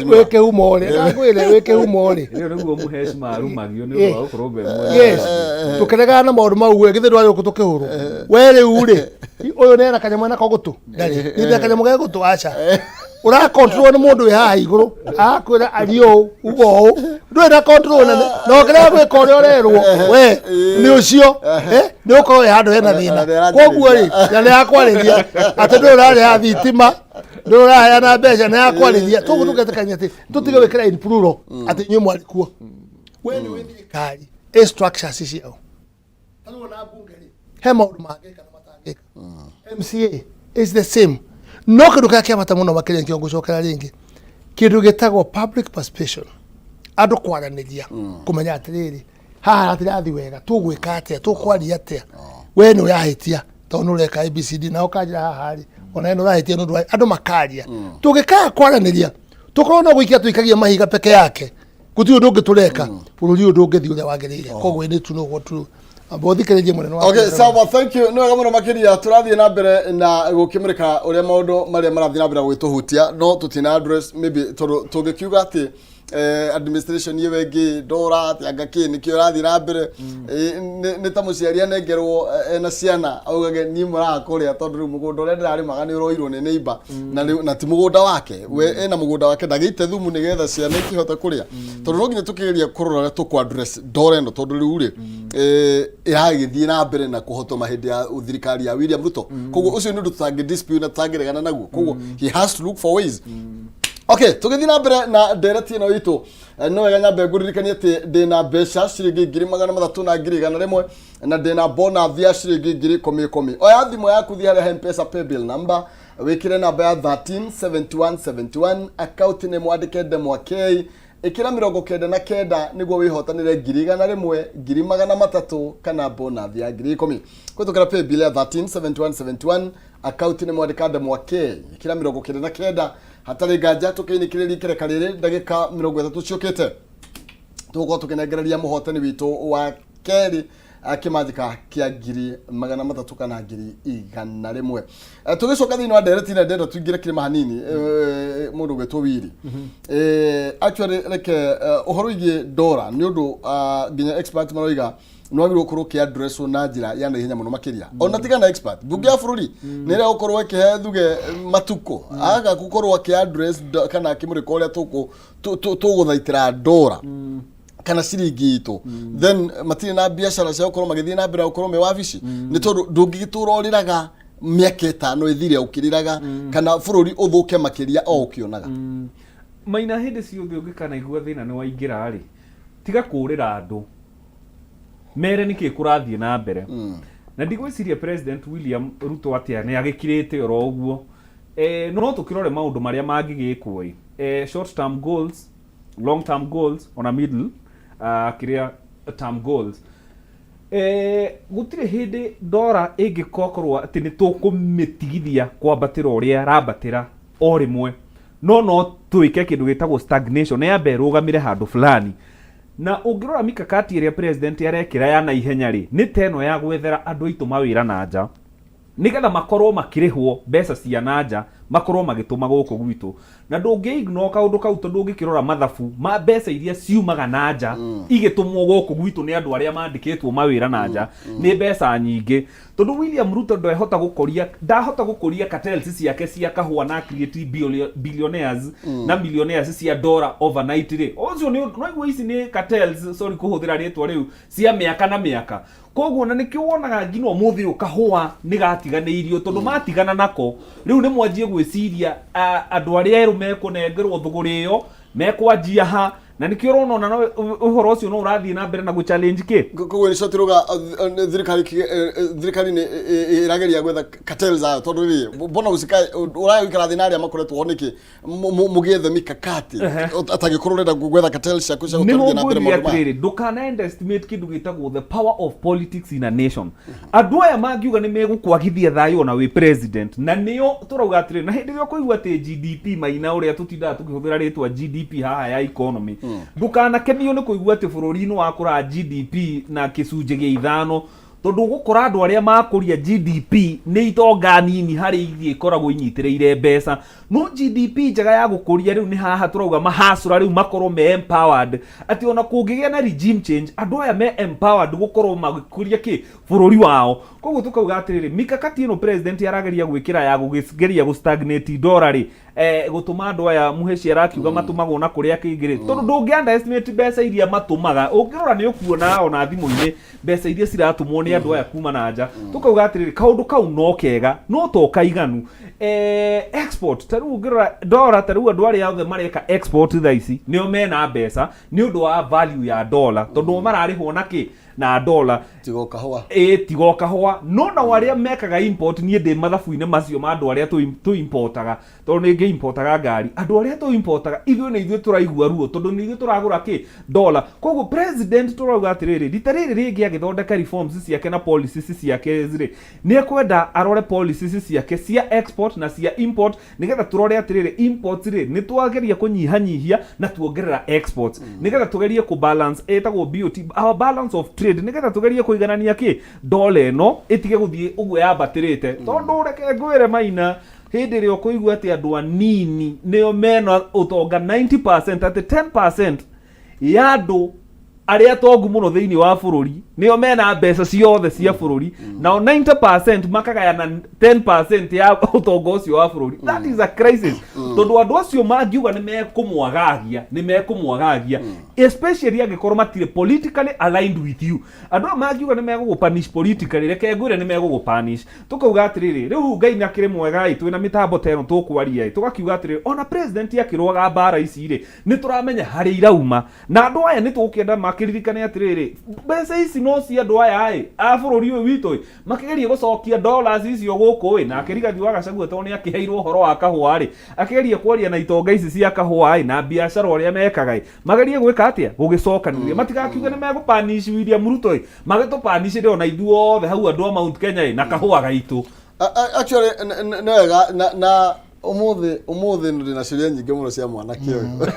weke humore ngwire weke humore iyo niguo muheshima arumagio ni wa ukorwo be mwe yes tukerega na maundu mau we githirwa yo kutukihuru we riu ri uyu ni na kanyamwe na kogutu ndari ni kanyamwe ga gutu acha ura control ni mundu wi haha iguru akwira ario ugo ndu na control no kira gwe kore orerwo we ni ucio ni ukorwo handu hena thina koguo ri na ni akwariria ati ndu urari ha thitima ndu urahaya na mbeca na akwariria tugu tugetekania ati tutige wikira in plural ati nyu mwari kuo we ni we thirikari structures icio tanu na bunge ri he maundu mangika na matangika MCA is the same no kindu kia bata muno makiria nkio ngucokera ringi kindu gitagwo public participation andu kwaraniria kumenya atiriri haha atirathi wega tugwika atia tukwaria atia we no yahitia to no reka ABCD na ukanjira haha ri ona no yahitia no andu makaria tugikaa kwaraniria tukorona guikia tuikagia mahiga peke yake guti undu ngitureka bururi undu ngithi uria wagirire koguo ni tu no gotu abothikiririe munene wa okay sawa thank you no gamuno makiria turathie na mbere na gukimurika uria maundu maria marathie na mbere gwituhutia no tutina address maybe tugikiuga ati administration yewengi dora tianga kini kio rathi na mbere ni ta muciaria nengerwo na ciana augage ni murakuria tondu riu mugunda uria ndirari magani uroirwo ni neighbor na ti mugunda wake we ena mugunda wake ndagite thumu nigetha ciana ikihota kuria tondu no nginya tukigeria kurora tukwa address dora ndo tondu riu ri iragithie na mbere na kuhotoma hindi ya thirikari ya William Ruto koguo ucio ni ndu tutangi dispute na tutangiregana naguo koguo he has to look for ways. Okay, tugithi na mbere na ndereti ino itu no wega nyambe nguririkanie ati ndina mbeca ciringi 301 na ndina bona thia ciringi 10,000 oya thimo yaku thia harĩa M-Pesa paybill number wikire namba ya 137171 account ni mwandike Ndemwa K ikira 99 niguo wihotanire 101 300 kana bona thia 10,000 kwitukira paybill ya 137171 account ni mwandika Ndemwa K ikira 99 hatari ganja tukinikiriria kireka riri ndagika 30 ciukite tuko tukinegereria muhotani witu wa keri akimajika kia 300 kana 100 tugicoka thini wa ndereti na ndenda tuingire kirima hanini mundu gwetwo Wiri actually like uhoro igi dora ni undu ginya expert maroiga no agirwo kurwo ki address na njira ya naihenya muno makiria ona tiga na expert bunge ya bururi ni ria ukorwo ke thuge matuko aga gukorwo ki address kana kimuriko uria tuguthaitira dora kana ciringi itu then matiri na biashara cia ukorwo magithii na mbere ukorwo me wabici ni tondu ndungigitura uriraga miaka 5 ithire ukiriraga kana bururi uthuke makiria o ukionaga maina hindi ciothe ungikana igua thina ni waingira ri tiga kurira andu mere niki kurathie na mbere na ndigwiciria president William Ruto atia ni agikirite oro uguo no tukirore maundu maria mangigikwo short term goals long term goals on a middle kiria term goals gutire hindi dora ingikokorwo ati ni tukumitigithia kwambatira uria rabatira o rimwe no tuike kindu gitagwo stagnation ya berugamire handu fulani na ungirora mikakati iria president arekira ya na ihenya ri ni teno ya gwethera andu aitu mawira na nja nigetha makorwo makirihwo mbeca cia nanja makorwo magituma guku gwitu na ndungi ignore kaundu kau tondu ngikirora mathabu ma mbeca iria ciumaga nanja igitumwo guku gwitu ni andu aria mandikitwo mawira nanja ni mbeca nyingi tondu William Ruto ndahota gukuria cartels ciake cia kahua na create billionaires na millionaires cia dollar overnight ri ocio ni no ici ni cartels sorry kuhuthira ritwa riu cia miaka na miaka koguo na nikio wonaga ngino muthi ukahua nigatiganeirio tondu matigana nako riu ni mwanjie gwiciria andu aria eru mekunengerwo thuguri iyo mekwanjia ha na nikio rona na uhoro ucio no urathie na mbere na gu challenge ki koguo ni cotiroga thirikari ni irageria gwetha cartels ayo tondu ri bona usikai uraikara thinaria makoretwo honiki mugiethe mikakati atagikururenda gwetha cartels cia kucia utarithia na mbere maundu ndukana underestimate kindu gitagwo the power of politics in a nation andu aya mangiuga ni megukwagithia thayo na we president na niyo turauga atiri na hindi rio kuigua ati GDP maina uria tutinda tukihuthira ritwa GDP haha ya economy ndukana kenio ni kuigua ati bururi-ini wakura GDP na kicunje gia 5 tondu gukora andu aria makuria GDP ni itonga nini hari ithie koragwo inyitireire mbeca no GDP njega ya gukuria riu ni haha turauga mahasura riu makorwo me empowered ati ona kungigia na regime change andu aya me empowered gukorwo magikuria ki bururi wao koguo tukauga atiriri mikakati ino president arageria gwikira ya gugeria gu stagnate dollar ri gutuma andu aya muheci arakiuga matumagwo na kuria kingiri tondu ndungi underestimate mbeca iria matumaga ungirora ni ukuona ona thimu-ini mbeca iria ciratumwo ni andu aya kuma na nja tukauga atiriri kaundu kau no kega no to kaiganu export taru ungirora dollar taru andu aria othe mareka export thaici nio mena mbeca ni undu wa value ya dollar tondu mararihwo na ki na dollar tigo kahwa tigo kahwa no na waria mekaga import nie de mathabu-ine macio ma andu aria tu importaga tondu ninge importaga ngari andu aria tu importaga ithuĩ nĩ ithuĩ tũraigua ruo tondu nĩ ithuĩ tũragũra kĩ dollar koguo president turauga atirĩrĩ rita rĩrĩ rĩngĩ agĩthondeka reforms ciake na policies ciake zire nĩ ekwenda arore policies ciake cia export na cia import nigetha turore atirĩrĩ imports rĩ nĩ twageria kũnyihanyihia na tuongerera exports nigetha tugerie ku balance etagwo BOT our balance of trade nigetha tugerie kuiganania kĩ dollar ĩno ĩtige gũthiĩ ũguo yambatĩrĩte tondu reke ngwĩre Maina hĩndĩ ĩrĩa ũkũigua atĩ andũ anini nĩo mena ũtonga 90% atĩ 10% ya andũ aria tongu muno thĩinĩ wa bũrũri nĩo mena mbeca ciothe cia bũrũri nao 90% makagayana 10% ya ũtonga ũcio wa bũrũri that is a crisis tondu andũ acio mangiuga nĩ mekũmwagagia especially angĩkorwo matirĩ politically aligned with you andũ mangiuga nĩ megũgũpunish politically reke ngwĩre nĩ megũgũpunish tukauga atĩrĩrĩ rĩu Ngai nĩ akĩrĩ mwega twĩna mĩtambo ta ĩno tũkwaria tugakiuga atĩrĩrĩ ona president akĩrũaga mbara ici rĩ nĩ tũramenya harĩ irauma na andũ aya nĩ tũkĩenda makiririkane atirĩrĩ mbeca ici no cia andũ aya a bũrũri ũyũ witũ makĩgeria gũcokia dollars icio gũkũ na akĩrigathi wa Gachagua tondũ nĩ akĩheirwo ũhoro wa kahũa akĩgeria kwaria na itonga ici cia kahũa na biacara ũrĩa mekaga magerie gwĩka atĩa gũgĩcokanĩrĩria matigakiuge nĩ megũpanish William Ruto magĩtũpanish rĩo na ithuothe hau andũ a Mount Kenya na kahũa gaitũ actually nĩ na umuthi ndina ciria nyingi muno cia mwanake uyu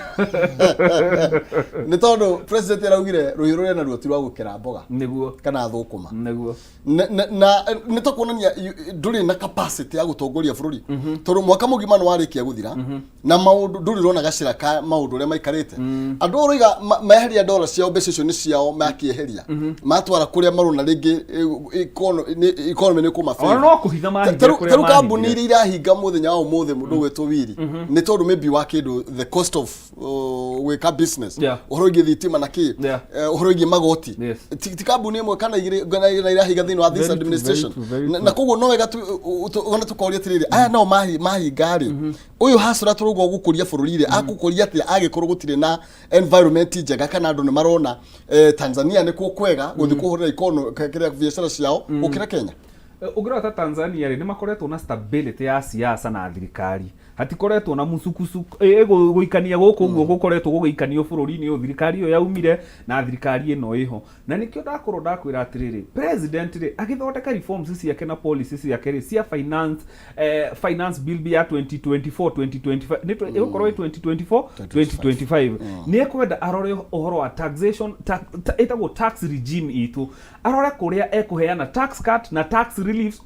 ni tondu president araugire ruhi ruria na ruo ti rwa gukera mboga niguo kana thukuma niguo na ni tukuonania nduri na capacity ya gutongoria bururi tondu mwaka mugima no warikia guthira na maundu nduri rona gacira ka maundu ria maikarite andu roiga meheria dollar ciao mbeca icio ni ciao makieheria matwara kuria marona ringi economy ni kumafia no kuhitha mahinga kuria mahinga kambuni iria irahinga muthenya wa umuthi mundu gwetwo wiri ni tondu maybe wa kindu the cost of weka business uhoro igi thitima na ki uhoro igi magoti ti kambuni imwe kana igire na irahinga thini wa this administration na koguo no wega ona tukoria tiriri aya no mahi ngari uyu hasura turugo gukuria bururi akukuria ati agikorwo gutire na environment njega kana andu ni marona Tanzania ni kwega guthi kuhurira ikono kira biashara ciao ukira Kenya ugirota Tanzania ri nimakoretwo na stability ya siasa na thirikari hatikoretwo na musukusuku guikania guku guo gukoretwo gugikanio bururi-ini uyu thirikari iyo yaumire na thirikari ino iho na nikio ndakorwo ndakwira atiriri president ri agithondeka reforms ciake na policies ciake ri cia finance bill ya 2024 2025 ni ikorwo 2024 2025 ni ekwenda arore uhoro wa taxation etagwo tax regime itu arore kuria ekuheana tax cut na tax reliefs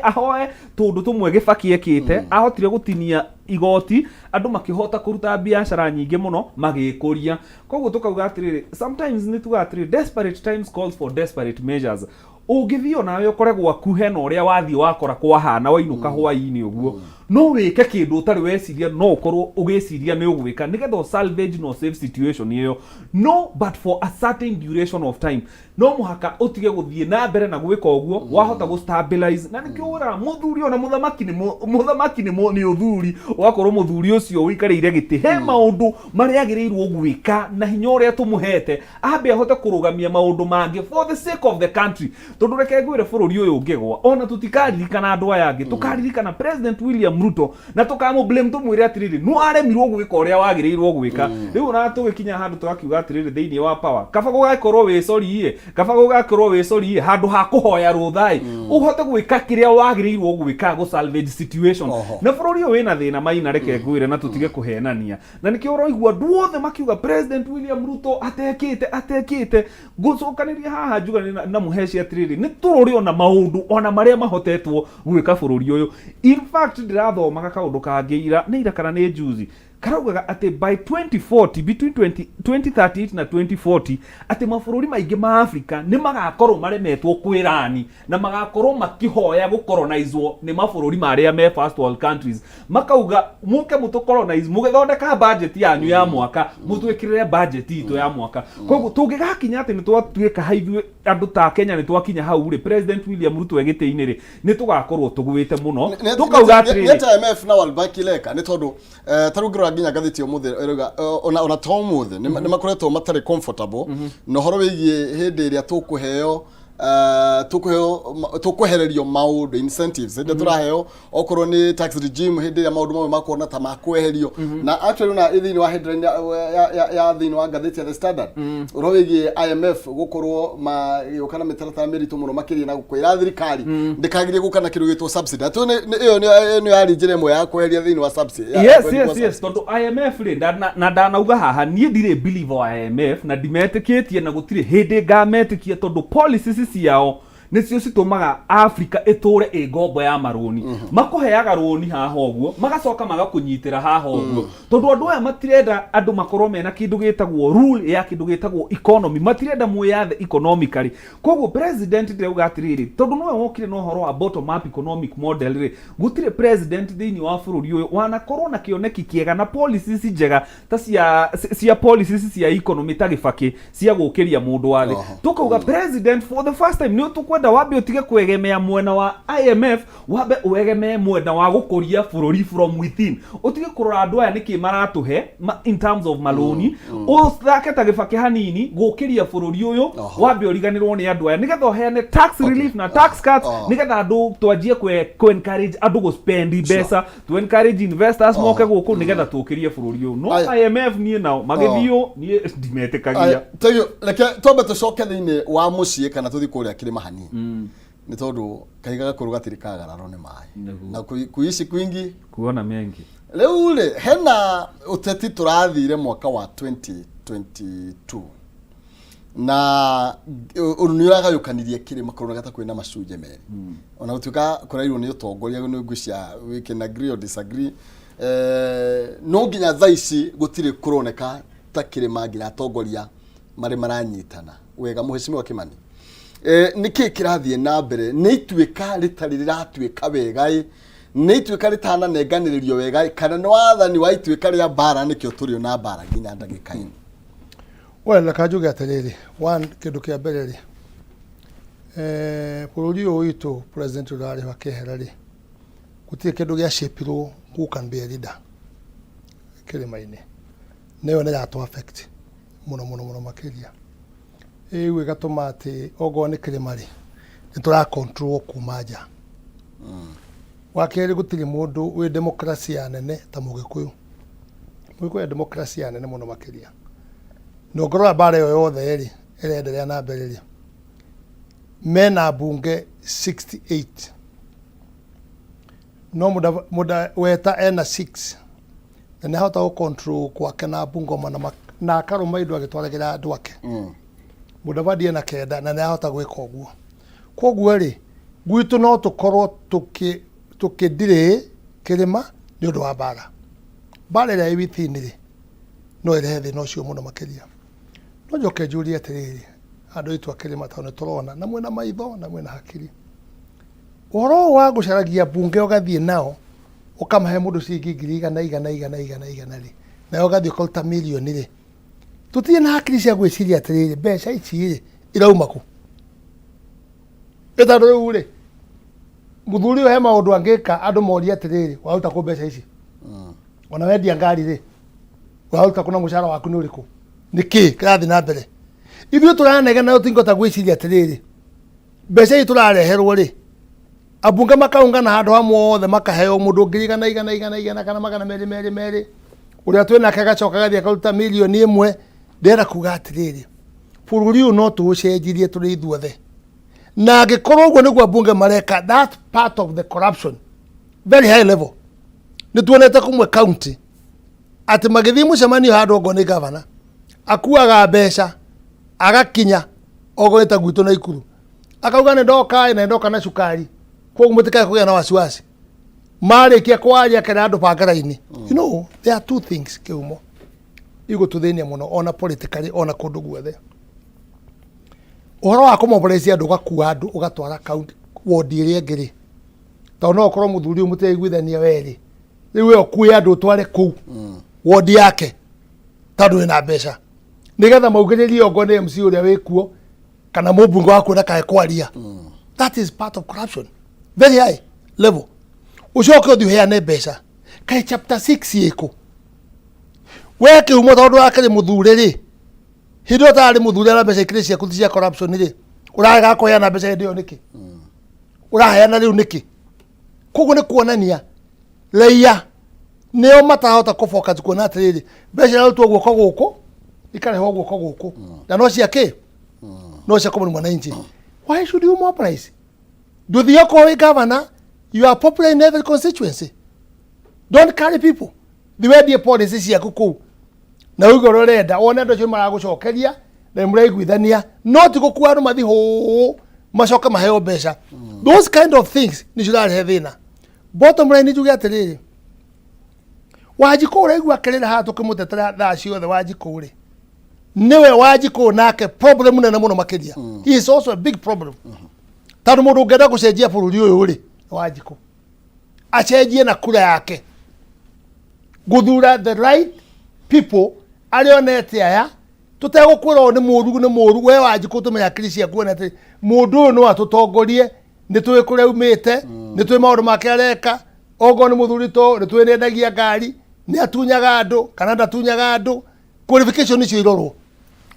ahoe tundu tumwe gibakie kite ahotire gutinia igoti andu makihota kuruta biashara nyingi muno magikuria koguo tukauga atiriri sometimes ni tuga atiriri desperate times calls for desperate measures ungithio nawe ukore gwaku hena uria wathi wakora kwahana wainuka hwaini uguo no wike kindu utari weciria no ukorwo ugiciria ni ugwika nigetha salvage no save situation iyo no but for a certain duration of time no muhaka utige guthie na mbere na gwika uguo wahota gu stabilize na nikiura muthuri ona muthamaki ni uthuri wakorwo muthuri ucio wikarire giti he maundu mari agirirwo gwika na hinya uria tumuhete ambe ahote kurugamia maundu mangi for the sake of the country tondu reke ngwire bururi uyu ungigwa ona tutikaririkana andu aya angi tukaririkana president William Ruto na tukamu blame tumwire atiriri no aremirwo gwika uria wagirirwo gwika riu na tugikinya handu tugakiuga atiriri thiini wa power kaba gugakorwo wi sorry handu ha kuhoya ruthai uhote gwika kiria wagirirwo gwika go salvage situation na bururi uyu wina thina Maina reke ngwire na tutige kuhenania na nikio roigwa duothe makiuga president William Ruto atekite gucukaniria haha njuga na muheci atiriri ni tururi ona maundu ona maria mahotetwo gwika bururi uyu in fact ndirathomaga kaundu kangiira ni ira kana ni juzi karaugaga ati by 2040 between 2038 na 2040 ati mabũrũri maingĩ ma Africa ni magakorwo maremetwo kwirani na magakorwo makihoya gukolonizwo ni mabũrũri maria me first world countries makauga muke mutukolonize mugethondeka budget yanyu ya mwaka mutwikirire budget itu ya mwaka koguo tungigakinya ati ni twatuika haithu andu ta Kenya ni twakinya hau ri president William Ruto egite-ini ri ni tugakorwo tugwite muno tukauga ati ni IMF na World Bank leka ni tondu tarugira ndora nginya gathiti omuthe eruga ona to omuthe ni makoretwo matari comfortable no horo wigie hindi iria tukuheo tukuhererio maundu incentives ende turaheo okorwo ni tax regime hindi ya maundu mamwe makuona ta makweherio na actually na ithini wa headline ya thini wa ngathiti ya The Standard urowigie IMF gukorwo yokana mitaratara meritu muno makiria na gukwira thirikari ndikagirie gukana kindu gitwo subsidy atu iyo ni ya rinjire mwe ya kweheria thini wa subsidy yes tondu IMF ri na ndanauga haha nie ndire believe wa IMF na dimetikitie na gutire hindi ngametikie tondu policies ciao nicio citumaga Africa iture igombo ya maroni makuheaga roni haha oguo magacoka magakunyitira haha oguo tondu andu aya matirenda andu makorwo mena kindu gitagwo rule ya kindu gitagwo economy matirenda mwiyathe economically koguo president ndeuga atiriri tondu no wokire no horo wa bottom up economic model ri gutire president thini wa bururi uyu wana korwo na kioneki kiega na policies njega ta cia policies cia economy ta gibaki cia gukiria mundu wale tukauga president for the first time ni tukwenda wabe utige kwegemea mwena wa IMF wabe uegemee mwena wa gukuria bururi from within utige kurora andu aya niki maratuhe in terms of maloni uthake ta gibaki hanini gukiria bururi uyu wabe uriganirwo ni andu aya nigetha heane tax relief na tax cuts nigetha andu twanjie ku encourage andu go spend besa to encourage investors moke guku nigetha tukirie bururi uyu no IMF nie nao magithio nie ndimetekagia tegio reke tobe tucoke thini wa mucie kana tuthi kuria kirima hani ni tondu kaiga gakuru gatirikagararo ni mai na kuishi kwingi kuona mengi leo ule hena uteti turathire mwaka wa 2022 na uruniuraga yukanirie kirima korona gata kwina macuje meri ona gutuka kurairwo ni utongoria ni ngwicya we can agree or disagree no nginya thaici gutire kuroneka ta kirima ngira atongoria mari maranyitana wega muheshimiwa Kimani niki kirathie na mbere ni ituika ritari riratuika wega ni ituika ritana neganiririo wega kana no wathani wa ituika ria bara nikio turio na bara nginya ndagika ino wala kajuge atariri one kindu kia mbere ri bururi uyu president urari wa keherari gutie kindu gia shapirwo who can be a leader kirima-ini neyo ne to affect muno makiria ewe gatuma ati ogo ni kirimari nitura control kumaja wakeri gutiri mundu we demokrasia nene ta mugikuyu ya demokrasia nene muno makiria no ngorwa bare yo yothe eri irenderea na mbere mena bunge 68 no muda weta ena 6 na hota go control kwa kana bungo mana na karuma idu agitwaragira andu ake mudavadi na kenda na nahota gwika oguo koguo ri gwitu no tukorwo tukidire kirima ni undu wa bara ria ibithini ri no irehe thina ucio muno makiria no njoke njuri atiriri andu itu akirima tano turona na mwena maitho na mwena hakiri uhoro wa gucaragia bunge ugathie nao ukamahe mundu cingi ngiri igana ri na ugathie ukaruta milioni ri tutie na hakiri cia gwiciria atiriri mbeca ici ri irauma ku etaru uri muthuri he maundu angika andu moria atiriri waruta ku mbeca ici ona wendia ngari ri waruta kuna mushara waku ni uriku niki kirathi na mbere ithuĩ turanega na utingota gwiciria atiriri mbeca ici turareherwo ri abunge makaungana handu hamwe othe makaheo mundu ngiri igana kana magana meri uria twina kagacoka gathie akaruta milioni imwe ndera kuga atiriri bururi uyu no tuucenjirie turi ithuothe na gikorwo uguo niguo bunge mareka that part of the corruption very high level ni tuonete kumwe county ati magithii mucemanio handu ogo ni governor akuaga mbeca agakinya ogo eta gwitu na ikuru akauga ni ndoka na cukari koguo mutikae kugia na wasiwasi marikia kwaria kana andu bangaraini you know there are two things kiumo igo tuthenia muno ona politically ona kundu guothe uhoro wa kumoborecia andu gakua andu ugatwara county ward iria ngiri to no korwo muthuri umuteiguithania weri riu we okue andu tware ku ward yake tondu ina mbeca nigetha maugiririe ogo ni MC uria wikuo kana mubunge wako na kae kwaria that is part of corruption very high level ucoke uthi heane mbeca kai chapter 6 yiko we kihumo tondu akari muthure ri hindo tari muthure na mbeca ikire cia kuthia corruption ri uraga kuheana mbeca ndio niki uraheana riu niki koguo ni kuonania leia neo matahota kufocus kuona atiriri mbeca na tu guoko guku ikareho guoko guku na no cia ki no cia komuni mwananchi. Why should you mobilize? Do the Yoko governor, you are popular in every constituency. Don't carry people. The way the policy ya kuku. Na ugo rorenda ona ndo chuma gucokeria na muraiguithania not gukua ru mathi ho macoka maheo mbeca. Those kind of things ni cirare thina. Bottom line ni juge atiriri. Wajiko uraigua kerera ha tukimutetera thaa ciothe wajiko ri. Niwe wajiko nake problem nene muno makiria. He is also a big problem. Tanu mundu ngenda gucenjia bururi uyu ri wajiko. Acenjie na kura yake. Guthura the right people arionete aya tutegukwira ni muru we wajiko tumenya kirisia kuona ati mundu uyu no atutongorie ni twi kuria umite ni twi maundu make areka ogo ni muthurito ni twi nendagia ngari ni atunyaga andu kana ndatunyaga andu qualification icio irorwo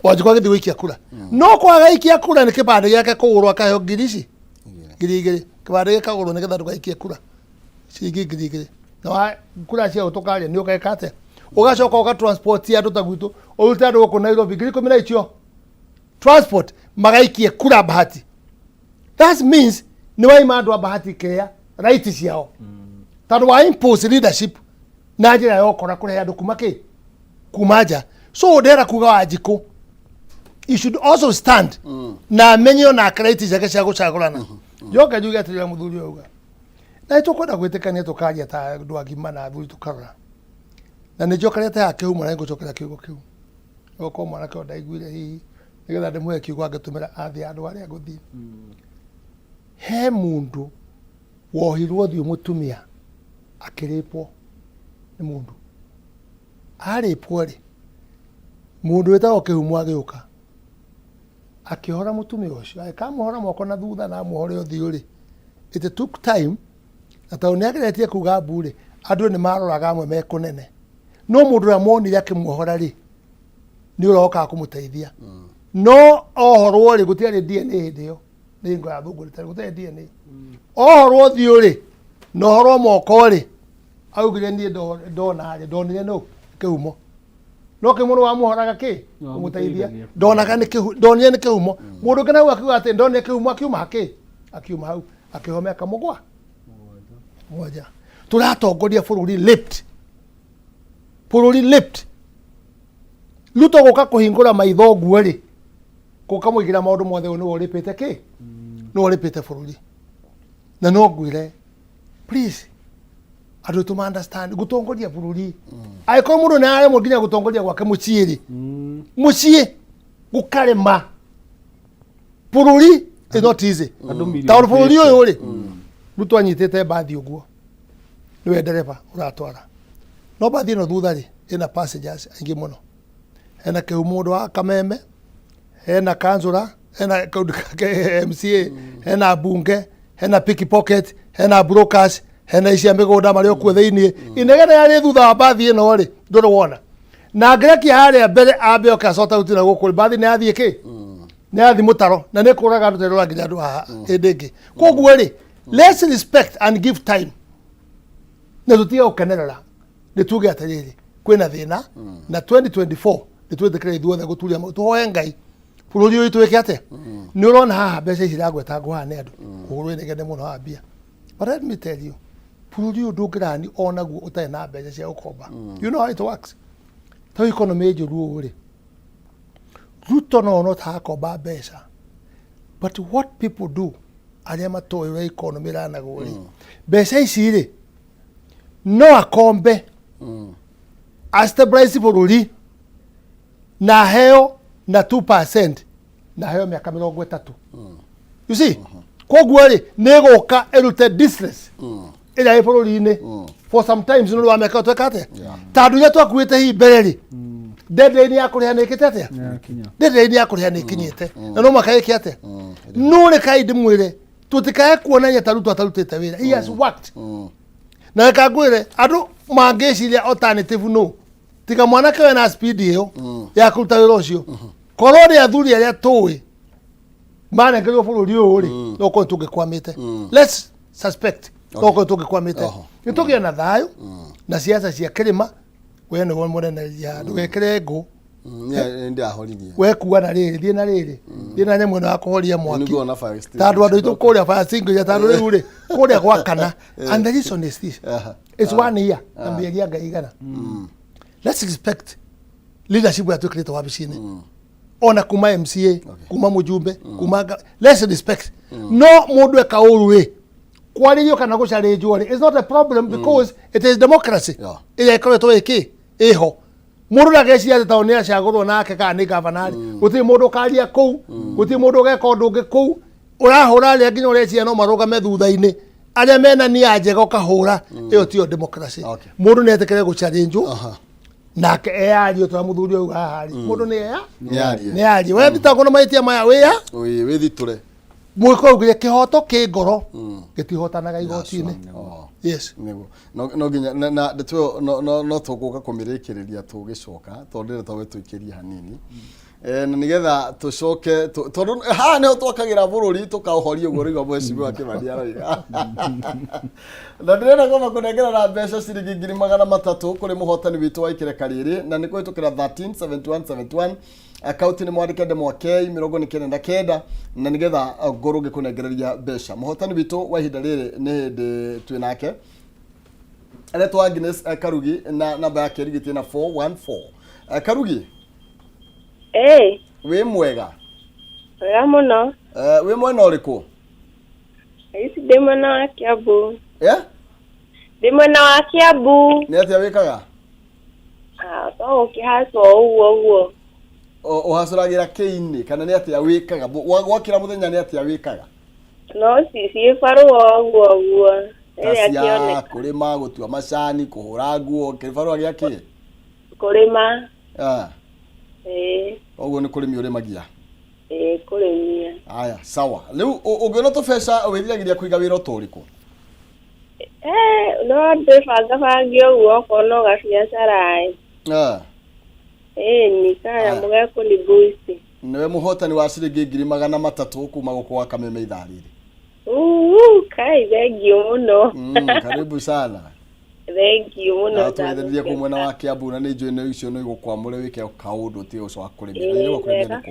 wajiko agithi wikia kura no kwaga ikia kura ni kibande giake kugurwa akaheo ngirici ngiri kibande gikagurwo nigetha ndugaikie kura ciringi ngiri na kura cia utukaria ni ukaika ate ugacoka uga transport ya nduta gwitu uruta andu guku Nairobi ngiri 10 icio transport magaikie kura bahati. That means ni waima andu bahati kea right ciao tondu wa impose leadership na njira ya ukora kurehe andu kumaja so ndera kuga wajiko you should also stand na menyo na credit zake cia gucagurana yoka juge atira muthuri uga na tukwenda gwitikania tukaria ta ndu agima na athuri tukarora na ni jokarete yake hu mwana ngucokera kiugo kiu goko mwana ke ndaiguire hihi nigetha ndimwe kiugo angetumira athi andu aria nguthi he mundu wohirwo thiu mutumia akiripo ni mundu aripwo ri mundu wetagwo kihumo agiuka akihora mutumia ucio akamuhora moko na thutha na muhore uthiu ri it took time ata uniageretie kuga mbure andu ni maroraga amwe mekunene no mundu ya monire akimuhora ri ni uroka kumuteithia no ohorwo ri gutiari DNA ndio ningo ya thungu ritari gutiari DNA ohorwo thiu ri no horwo moko ri augire ni ndona ri ndonire no kihumo no kimuno wa muhoraga ki kumuteithia ndonaga ni kihu ndonire ni kihumo mundu kana akiuga ati ndonire kihumo akiuma akiuma hau akihome akamugwa moja turatongoria bururi lift luto goka kuhingura maitho guori goka muigira maundu mothe no uripite ki no uripite bururi na no gwire please adu to understand gutongoria bururi aiko mundu na ale muginya gutongoria gwake muciiri mucie gukarema bururi is not easy tauru bururi uyu uri luto anyitete bathi uguo niwe dereva uratwara no bathi no thutha ri ina passengers aingi muno hena kihumo wa Kameme hena kanzura hena MCA hena bunge hena pickpocket hena brokers hena isia migunda mario kuo thiini inegene yari thutha wa bathi ino ri ndoro wona na ngreki haria mbere ambe okasota utina guku bathi ni athie ki ni athi mutaro na ni kuraga andu terora nginya andu haha indingi koguo ri let's respect and give time na tutia ukenerera ni tuge atiriri kwina thina na 2024 ni twethekere ithuothe guturia tuhoe ngai bururi uyu twike ate ni urona haha mbeca ici iragwetangwo haha ni andu uhuru inegene muno haha mbia but let me tell you bururi uyu ndungirani onaguo utai na mbeca cia ukomba you know how it works ta economy njuru uyu ri Ruto no ta akomba mbeca but what people do aria matoe economy rana guri mbeca ici ri no akombe astabilize bururi na heo na 2% na heo miaka 30 you see koguo ri negoka erute distress ila bururi ni for sometimes no wa miaka twekate tandu ya twakuite hi mbere ri deadline ya kuriha nikite atia deadline ya kuriha nikinyite na no makaike atia no re kaidi mwire tutikae kuona nyatarutu atarutite wira he has worked na kagwire andu mangeciria alternative no Tika mwanake we na speed hiyo ya kuruta wĩra ũcio. Korwo nĩ athuri arĩa tũĩ manengerio bũrũri ũyũ rĩ no korwo tũngĩkwamĩte. Let's suspect no korwo tũngĩkwamĩte. Nĩtũgĩe na thayũ na siasa cia kĩrĩma we nĩguo mũneneria ndũgekĩre ngũ. We kuga na rĩrĩ thiĩ na rĩrĩ thiĩ na nyamũ ĩno ya kũhoria mwaki tondũ andũ aitũ kũrĩa fire extinguisher tondũ rĩu rĩ kũrĩa gwakana and the reason is this it's 1 year na mĩeri anga igana. Let's respect leadership ya tukirite wabici-inĩ ona kuma MCA kuma mujumbe kuma let's respect no mũndũ eka ũru rĩ kwarĩrio kana gũcarĩnjwo rĩ it's not a problem because it is democracy ĩrĩa ĩkoretwo ĩho mũndũ ndageciria atĩ taũ nĩ acagũrwo nake kana nĩ gavanari gũtirĩ mũndũ ũkaria kũu gũtirĩ mũndũ ũgeka ũndũ ũngĩ kũu ũrahũra arĩa nginya ũreciria no marũgame thutha-inĩ arĩa mena nia njega ũkahũra ĩyo tiyo democracy mũndũ nĩ etĩkĩre gũcarĩnjwo nake eyario twa mũthuri ũyũ haha mũndũ nĩ eyario we thitagwo na mahĩtia maya wĩthitũre mwĩko ugire kĩhoto kĩ ngoro gĩtihotanaga igoti-inĩ. Yes. No nginya na no tũgũka kũmĩrĩkĩrĩria tũgĩcoka tondũ ndĩrenda twĩtũikĩrie hanini na nigetha tũcoke tondũ haha nĩho twakagĩra bũrũri tũkaũhoria ũguo rĩu mweciria Kĩmani arauga na ndĩrenda kwamba kũnengerana mbeca ciringi 300 kũrĩ mũhotani witũ wa ikereka rĩrĩ na nĩ kũhĩtũkĩra 137171 akaunti nĩ mwandĩke Ndemwakei 99 na nigetha ngoro ngĩkũnengereria mbeca mũhotani witũ wa ihinda rĩrĩ nĩ hĩndĩ twĩ nake aretwo Agnes Karugi na namba yake ĩrigĩtie na 414 Karugi wĩ mwega wega mũno wĩ mwena ũrĩkũ ici ndĩ mwena wa Kiambu ndĩ mwena wa Kiambu nĩ atĩa wĩkaga to ũkĩhacwo ũguo ũhacũragĩra kĩ-inĩ kana nĩ atĩa wĩkaga gwakĩra mũthenya nĩ atĩa wĩkaga no ciĩ barũa ũguo ĩrĩa kĩoneka kũrĩma gũtua macani kũhũra nguo kĩbarũa gĩa kĩ kũrĩma ũguo nĩ kũrĩmi ũrĩmagia kũrĩmia aya sawa rĩu ũngĩona tũbeca wĩthiragĩria kũiga wĩra ũta ũrĩkũ no ndĩbangabangie ũguo okorwo no gabiacara ni kana mũgeko ni boost nĩwe mũhotani wa ciringi 300 kuma gũkũ gwa Kameme ithaa rĩrĩ kai thengio mũno karibu sana thengio mũno twendithie kũ mwena wa Kiambu na nĩ njũĩ nĩ icio nĩ igũkwamũre wĩke kaũndũ ti ũcio wa kũrĩmĩra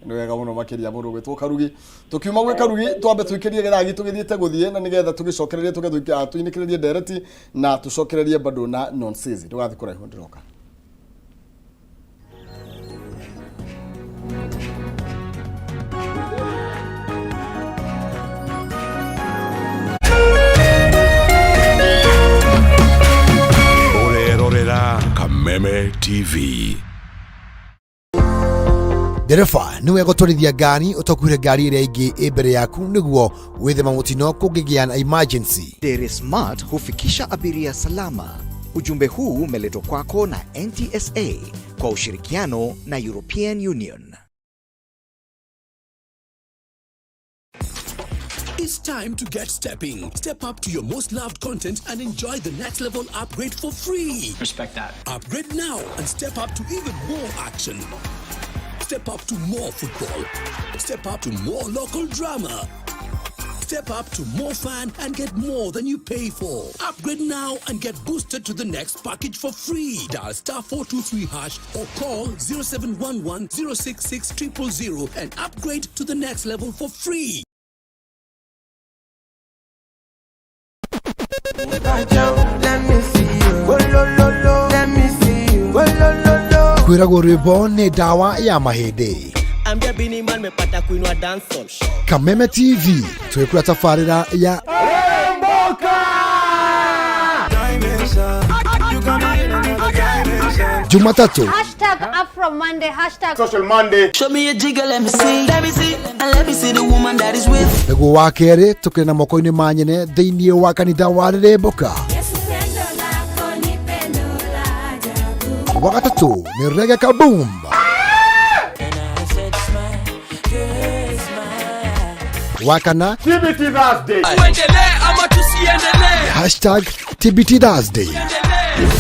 nĩ wega mũno makĩria mũndũ gwĩtwo Karugi tukiuma gwĩ Karugi twambe twĩkĩrie gĩthagi tũgĩthiĩte gũthiĩ na nĩgetha tũgĩcokererie tũinĩkĩrĩrie ndereti na tũcokererie bado na nonsense ndũgathiĩ kũraihu ndĩroka Kameme TV. Ndereba niwe gũtwarithia ngari ũtakuire ngari ĩrĩa ingĩ mbere yaku nĩguo wĩthema mũtino kũngĩgĩa na emergency. Dere Smart hufikisha abiria salama. Ujumbe huu umeletwa kwako na NTSA kwa ushirikiano na European Union. It's time to get stepping. Step up to your most loved content and enjoy the next level upgrade for free. Respect that. Upgrade now and step up to even more action. Step up to more football. Step up to more local drama. Step up to more fun and get more than you pay for. Upgrade now and get boosted to the next package for free. Dial *423# or call 0711 066 000 and upgrade to the next level for free. Kwĩragwo rwĩmbo nĩ ndawa ya mahĩndĩ. Kameme TV twĩkũra tabarĩra ya Jumatatu #Afro-Monday Social Monday. Show me a jigger, let me see. Let me see. And let me see the woman that is with. nĩguo wa kerĩ tũkĩrĩ na moko-inĩ ma nyene thĩinĩ wa kanitha wa Rĩrĩmbũka. Wa gatatũ nĩ Reggae Kaboom. Wa kana TBT Thursday. #TBT Thursday.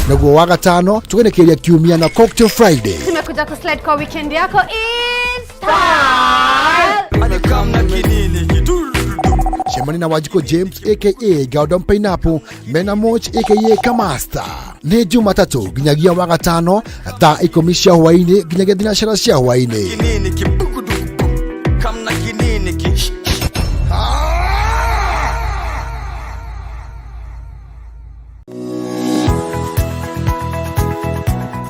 Naguo wa gatano tugenekeria kiumia na Cocktail Friday. Tumekuja kuslide kwa weekend yako in style. Anakamna kinini kitu. Shemani na Wajiko James aka Gordon Pineapple, Mena Moch aka Kamasta. Ni Jumatatu ginyagia wa gatano thaa 10 cia hwaini ginyagia thinacara cia hwaini. Kinini kibugudu. Kamna kinini ki.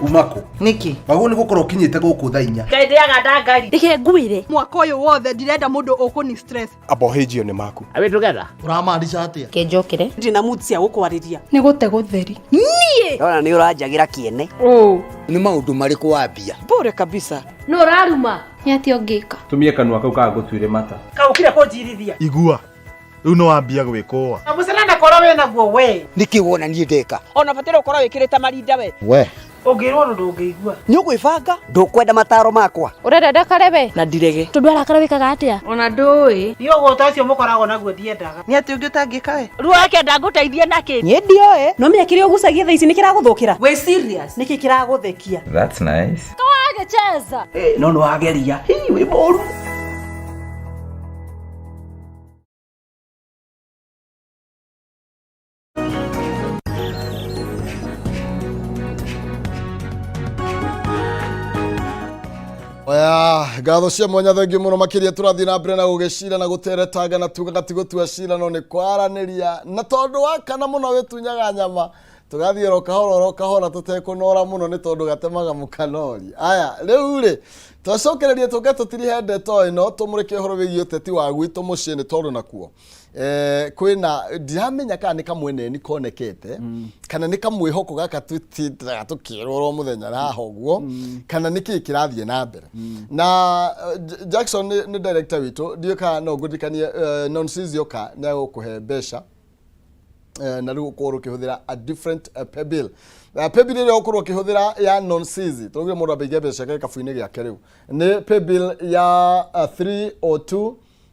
Umako niki bago ni gukora ukinyite guku thainya ngaidiaga ndangari ndike nguire mwaka uyu wothe ndirenda mundu ukuni stress abohejio ni maku abe together uramaanisha atia kenjokire ndina mood cia gukwariria ni gute gutheri nie ona ni uranjagira kiene Ni maundu mariku wambia bure kabisa no raruma ni ati ongika tumie kanwa kau ka gutwire mata kaukire kunjirithia igua riu no wambia gwikoa amucerana koro we naguo we niki wona nie ndeka ona batire ukoro wikirite marinda we ungirwo ndungigua ni ugwibanga ndukwenda mataro makwa urenda ndakarebe na ndirege tundu arakara wikaga atia ona ndui ni uguta ucio mukoragwo naguo ndiendaga ni ati ungi utangika we ruo yake ndaguteithie naki ni ndioe no menya kiri ugucagia thaa ici ni kiraguthukira we serious niki kiraguthekia That's nice. kawage cheza no no ageria we moru Oya, gatho cia mwanya thengi muno makiria turathi na mbere na gugicira na guteretanga na tuga gatigo tuacira no ni kwaraniria na tondu wakana muno witunyaga nyama tugathiĩ kahora tutekunora muno ni tondu gatemaga mukanori. Aya riu ri twacokererie tuge tutiri hendeto ino tumurike horo wigi uteti wa gwitu mucii ni tondu nakuo kwina ndiramenya kana ni kamwene ni konekete kana ni kamwihoko gaka tutitira tukirwo muthenya raho guo kana niki kirathie na mbere na Jackson ni director witu ndioka no ngudikanie nonsense yoka na gukuhe mbeca na riu ukorwo kihuthira a different paybill paybill ile ukorwo kihuthira ya nonsense tugire mundu abige mbeca ke kafuine giake riu ni paybill ya 302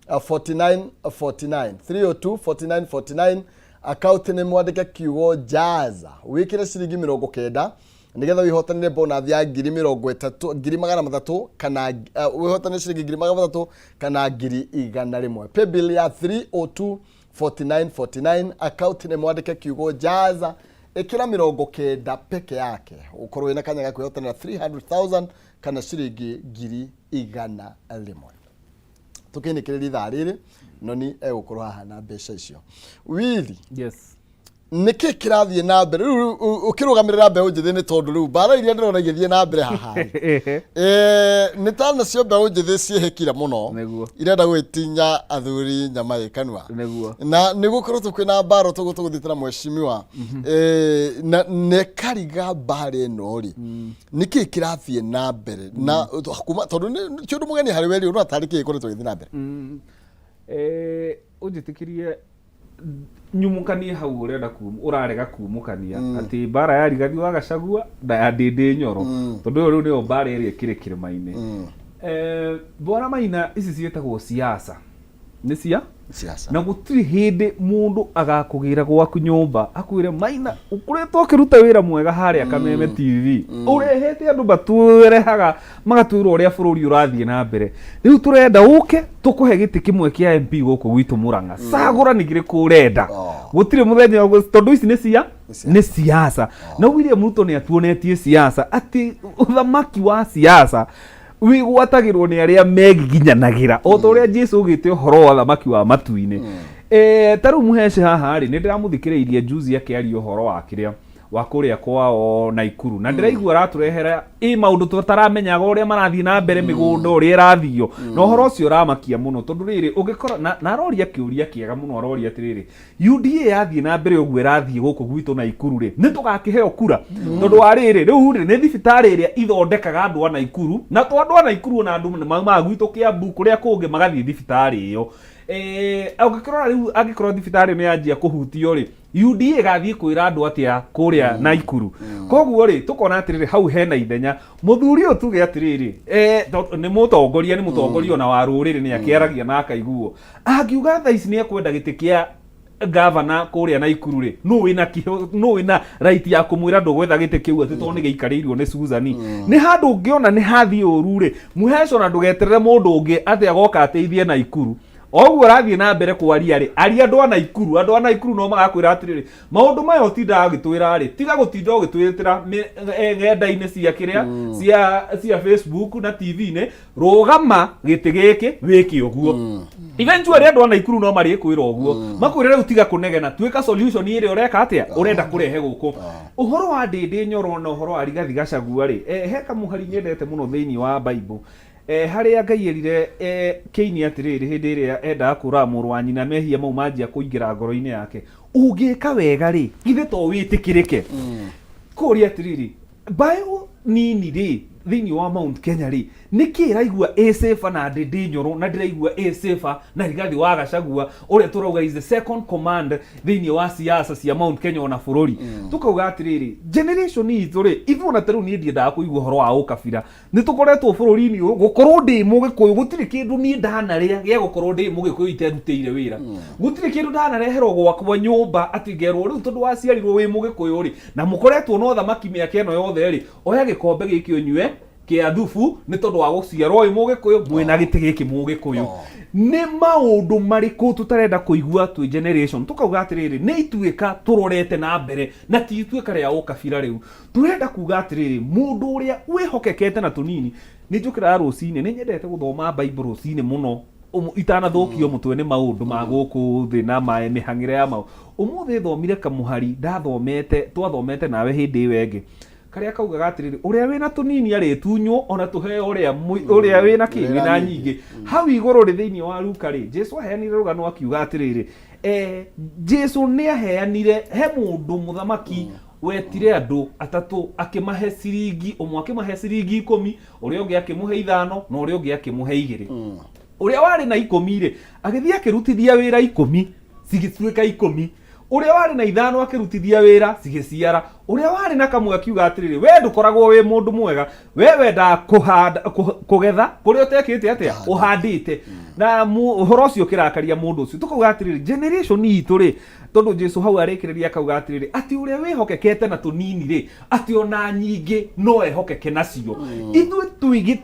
4949 302 account ni mwandike kiugo jaza wikire ciringi 90 nigetha wihotanire bonus ya 30,300 kana wihotanire ciringi 300 kana 100 paybill ya 302 4949 account ni mwandike kiugo jaza ikira 90 peke yake ukorwo ina kanya gako wihotanira 300,000 kana ciringi 100,000 tukinikiriri thaa riri noni egukorwo haha na mbeca icio wili yes niki kirathie na mbere ukirugamirira mbeũ njithi ni tondu riu bara iria ndirona igithie na mbere haha ni tana cio mbeũ njithi ciehekire muno irenda gwitinya athuri nyama ikanwa na nigukorwo tukwina mbaro tuguthitira mweshimiwa na nekariga bare no ri niki kirathie na mbere na kuma tondu ni kindu mugeni hari weri uru atariki ikore twithie na mbere ujitikirie nyumukanie hau urenda urarega kumukania ati bara ya rigani wa gacagua na ya ndindi nyoro tondu riu ni bara iri kire kirima-ini bora maina ici cietagwo siasa ni siasa na gutiri hindi mundu agakugira gwaku nyumba akwire maina ukuretwo ukiruta wira mwega haria Kameme TV urehete andu baturehaga magatwira uria bururi urathie na mbere riu turenda uke tukuhe giti kimwe kia MP guku gwitu Murang'a sagura nigire kurenda gutiri muthenya tondu ici ni siasa na William Ruto ni atuonetie siasa ati uthamaki wa siasa wigwatagirwo ni aria megiginyanagira o ta uria Jesu ugite horo wa thamaki wa matu-ini taru muhece haha ri ni ndiramuthikiriirie juzi akiaria horo wa kiria wa kuria kwao Naikuru na ndiraigua raturehera maundu tutaramenyaga uria marathie na mbere migunda uria irathio na horo ucio ramakia muno tondu riri ungikora na aroria kiuria kiega muno aroria atiriri UDA yathie na mbere uguo irathie guku gwitu Naikuru ri ni tugakiheo kura tondu wa riri riu ri ni thibitari iria ithondekaga andu a Naikuru na twandu a Naikuru na andu ma gwitu Kiambu kuria kungi magathie thibitari iyo ungikora riu angikorwo thibitari ni yanjia kuhutio ri UDA gathie kwira andu atia kuria Naikuru koguo ri tukona atiriri hau hena ithenya muthuri uyu tuge atiriri ni mutongoria na wa ruriri ni akiaragia na akaiguo angiuga thaa ici ni ekwenda giti kia governor kuria na Ikuru ri no wina right ya kumwira ndugwetha gite kiu ati to ni giikariirwo ni Suzani ni handu ungiona ni hathi uru ri muheco na ndugeterere mundu ungi ati agoka ateithie na Ikuru oguo rathie na mbere kwaria ri ari andu ana Ikuru no magakwira atiriri maundu mayo tinda agitwira ri tiga gutinda ugitwitira ngenda-ini cia kiria cia Facebook na TV ne rogama giti giki wiki uguo eventually andu ana Ikuru no mari kwira uguo makwira riu tiga kunegena twika solution iri ureka atia urenda kurehe guku uhoro wa ndindi nyoro na uhoro wa Rigathi Gachagua ri heka muhari nyendete muno thiini wa Bible haria Ngai erire Keini atiriri hindi iria enda kura muru wa nyina mehia mau manjia kuingira ngoro-ini yake ungika wega ri ithe to witikirike kuria atiriri bayo nini ri thiini wa Mount Kenya ri niki raigua safe na ndindi nyoro na ndiraigua safe na Rigathi wa Gachagua uria turauga is the second command thiini wa siasa cia Mount Kenya ona bururi tukauga atiriri generation itu ri ithu na teru ni ndienda kuigua horo wa ukabira ni tukoretwo bururi-ini gukorwo ndi mugikuyu gutiri kindu ni ndanaria gia gukorwo ndi mugikuyu iterutire wira gutiri kindu ndanareherwo gwakwa nyumba atigerwo riu tondu waciarirwo wi mugikuyu ri na mukoretwo no thamaki miaka eno yothe ri oya gikombe giki unywe kia thufu ni tondu wa guciarwo wi mugikuyu mwina giti giki mugikuyu ni maundu mariku tutarenda kuigua tu generation tukauga atiriri ni ituika turorete na mbere na ti ituika ria ukabira riu turenda kuga atiriri mundu uria wihokekete na tunini ni njukira rucini ni nyendete guthoma Bible rucini muno itanathukio mutwe ni maundu ma guku thi na mihangire ya mau umuthi thomire kamuhari twathomete nawe hindi wengi karia kaugaga atiriri uria wina tunini ari tunyo ona tuhe uria wina ki wina nyingi hau iguru ri thiini wa Luka ri Jesu aheanire rugano akiuga atiriri Jesu ni aheanire he mundu muthamaki wetire andu atatu akimahe ciringi umwe akimahe ciringi 10 uria ungi akimuhe 5 na uria ungi akimuhe 2 uria wari na 10 ri agithie akirutithia wira 10 cigituika 10 uria wari na 5 akirutithia wira cigiciara uria wari na kamwe akiuga atiriri we ndukoragwo wi mundu mwega we wenda kugetha kuria utekite atia uhandite na uhoro ucio kirakaria mundu ucio tukauga atiriri generation itu ri tondu Jesu hau arikiriria akauga atiriri ati uria wihokekete na tunini ri ati ona nyingi no ehokeke nacio ithu tuigi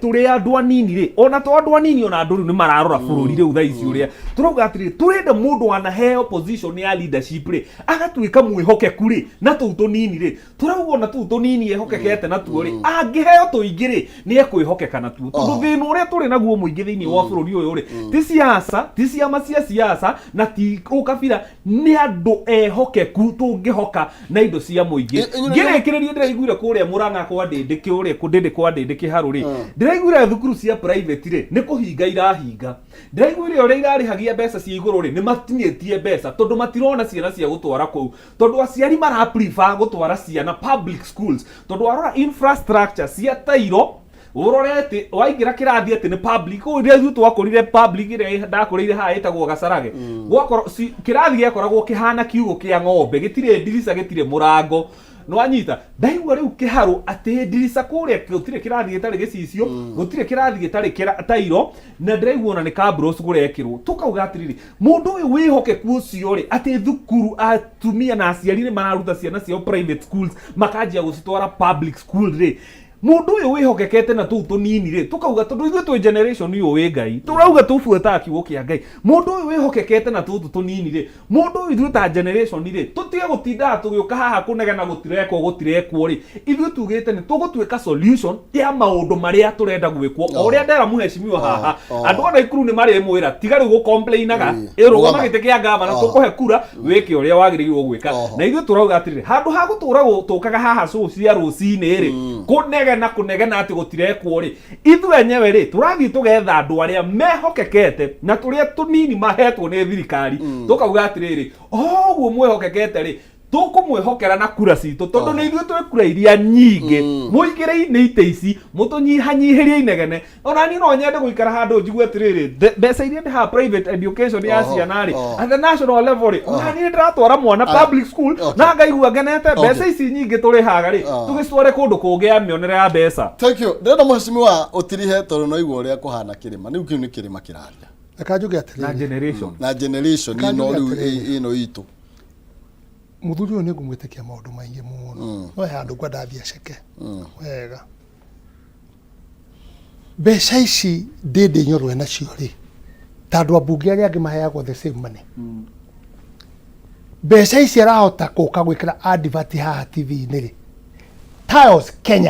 turi andu anini ri ona to andu anini ona andu ni mararora bururi riu tha ici uria turauga atiriri turenda mundu anaheo position ya leadership ri agatuika mwihokeku ri na tu tunini ri turauga na tu tunini ehokekete na tu ri angiheo tuingi ri ni ekwihokeka na tu tondu thina uria turi naguo muingi thiini wa bururi uyu ri ti siasa ti ciama cia siasa na ti ukabira ni andu ehokeku tungihoka na indo cia muingi ngirikiririe ndiraiguire kuria Murang'a kwa ndindiki uria kundindi kwa ndindiki haru ri ndiraiguire thukuru cia private ri ni kuhinga irahinga ndiraiguire uria irarihagia mbeca cia iguru ri ni matinyetie mbeca tondu matirona ciana cia gutwara kuu tondu aciari mara prefer gutwara ciana public schools tondu arora infrastructure cia tairo urorete waingira kirathi ati ni public uria ithu twakorire public ire ndakorire ha etagwo Gacharage gwakora kirathi giakoragwo kihana kiugo kia ng'ombe gitire ndirisa gitire murango no anyita ndaigua riu kiharu ati ndirisa kuria gutire kirathi gitari gicicio gutire kirathi gitari tairo na ndaigua ona ni kabros gurekirwo tukauga atiriri mundu uyu wihokeku ucio ri ati thukuru atumia na aciari ni mararuta ciana cio private schools makajia gucitwara public school ri mundu uyu wihokekete na tu tunini ri tukauga tondu ithu twi generation uyu wi Ngai turauga tufuata kiugo kia Ngai mundu uyu wihokekete na tu tunini ri mundu uyu ithu ta generation ri tutige gutinda tugiuka haha kunegena gutirekwo ri ithu tugite ni tugutuika solution ya maundu maria turenda gwikwo uria ndera muheshimiwa haha andu ona Ikuru ni mari mwira tiga riu gucomplainaga irugama gite kia governor tukuhe kura wiki uria wagirirwo gwika na ithu turauga atiriri handu ha gutura tukaga haha cia rucini ri kunegena ati gutirekwo ri ithu enyewe ri turathi tugetha andu aria mehokekete na turia tunini mahetwo ni thirikari tukauga atiriri oguo mwehokekete ri tukumwihokera na kura citu tondu ni ithu twi kura iria nyingi muigire-ini ite ici mutunyihanyihirie inegene ona ni no nyende guikara handu njigue atiriri mbeca iria ndi ha private education ya ciana ri at the national level ri ona ni ndiratwara mwana public school na ngaigua ngenete mbeca ici nyingi turi haga ri tugicitware kundu kungi ya mionere ya mbeca. Thank you. Ndenda mheshimiwa utirihe tondu no igua uria kuhana kirima ni kiu ni kirima kiraria Akajuge atiriri. Na generation ino itu. Muthuri uyu ni ngumwitikia maundu maingi muno. No handu ngwenda thia ceke. Wega. Mbeca ici ndindi nyorwe nacio ri. Tandu abunge aria angi maheagwo the same money. Mbeca ici arahota kuka gwikira advert haha TV-ini ri. Tiles Kenya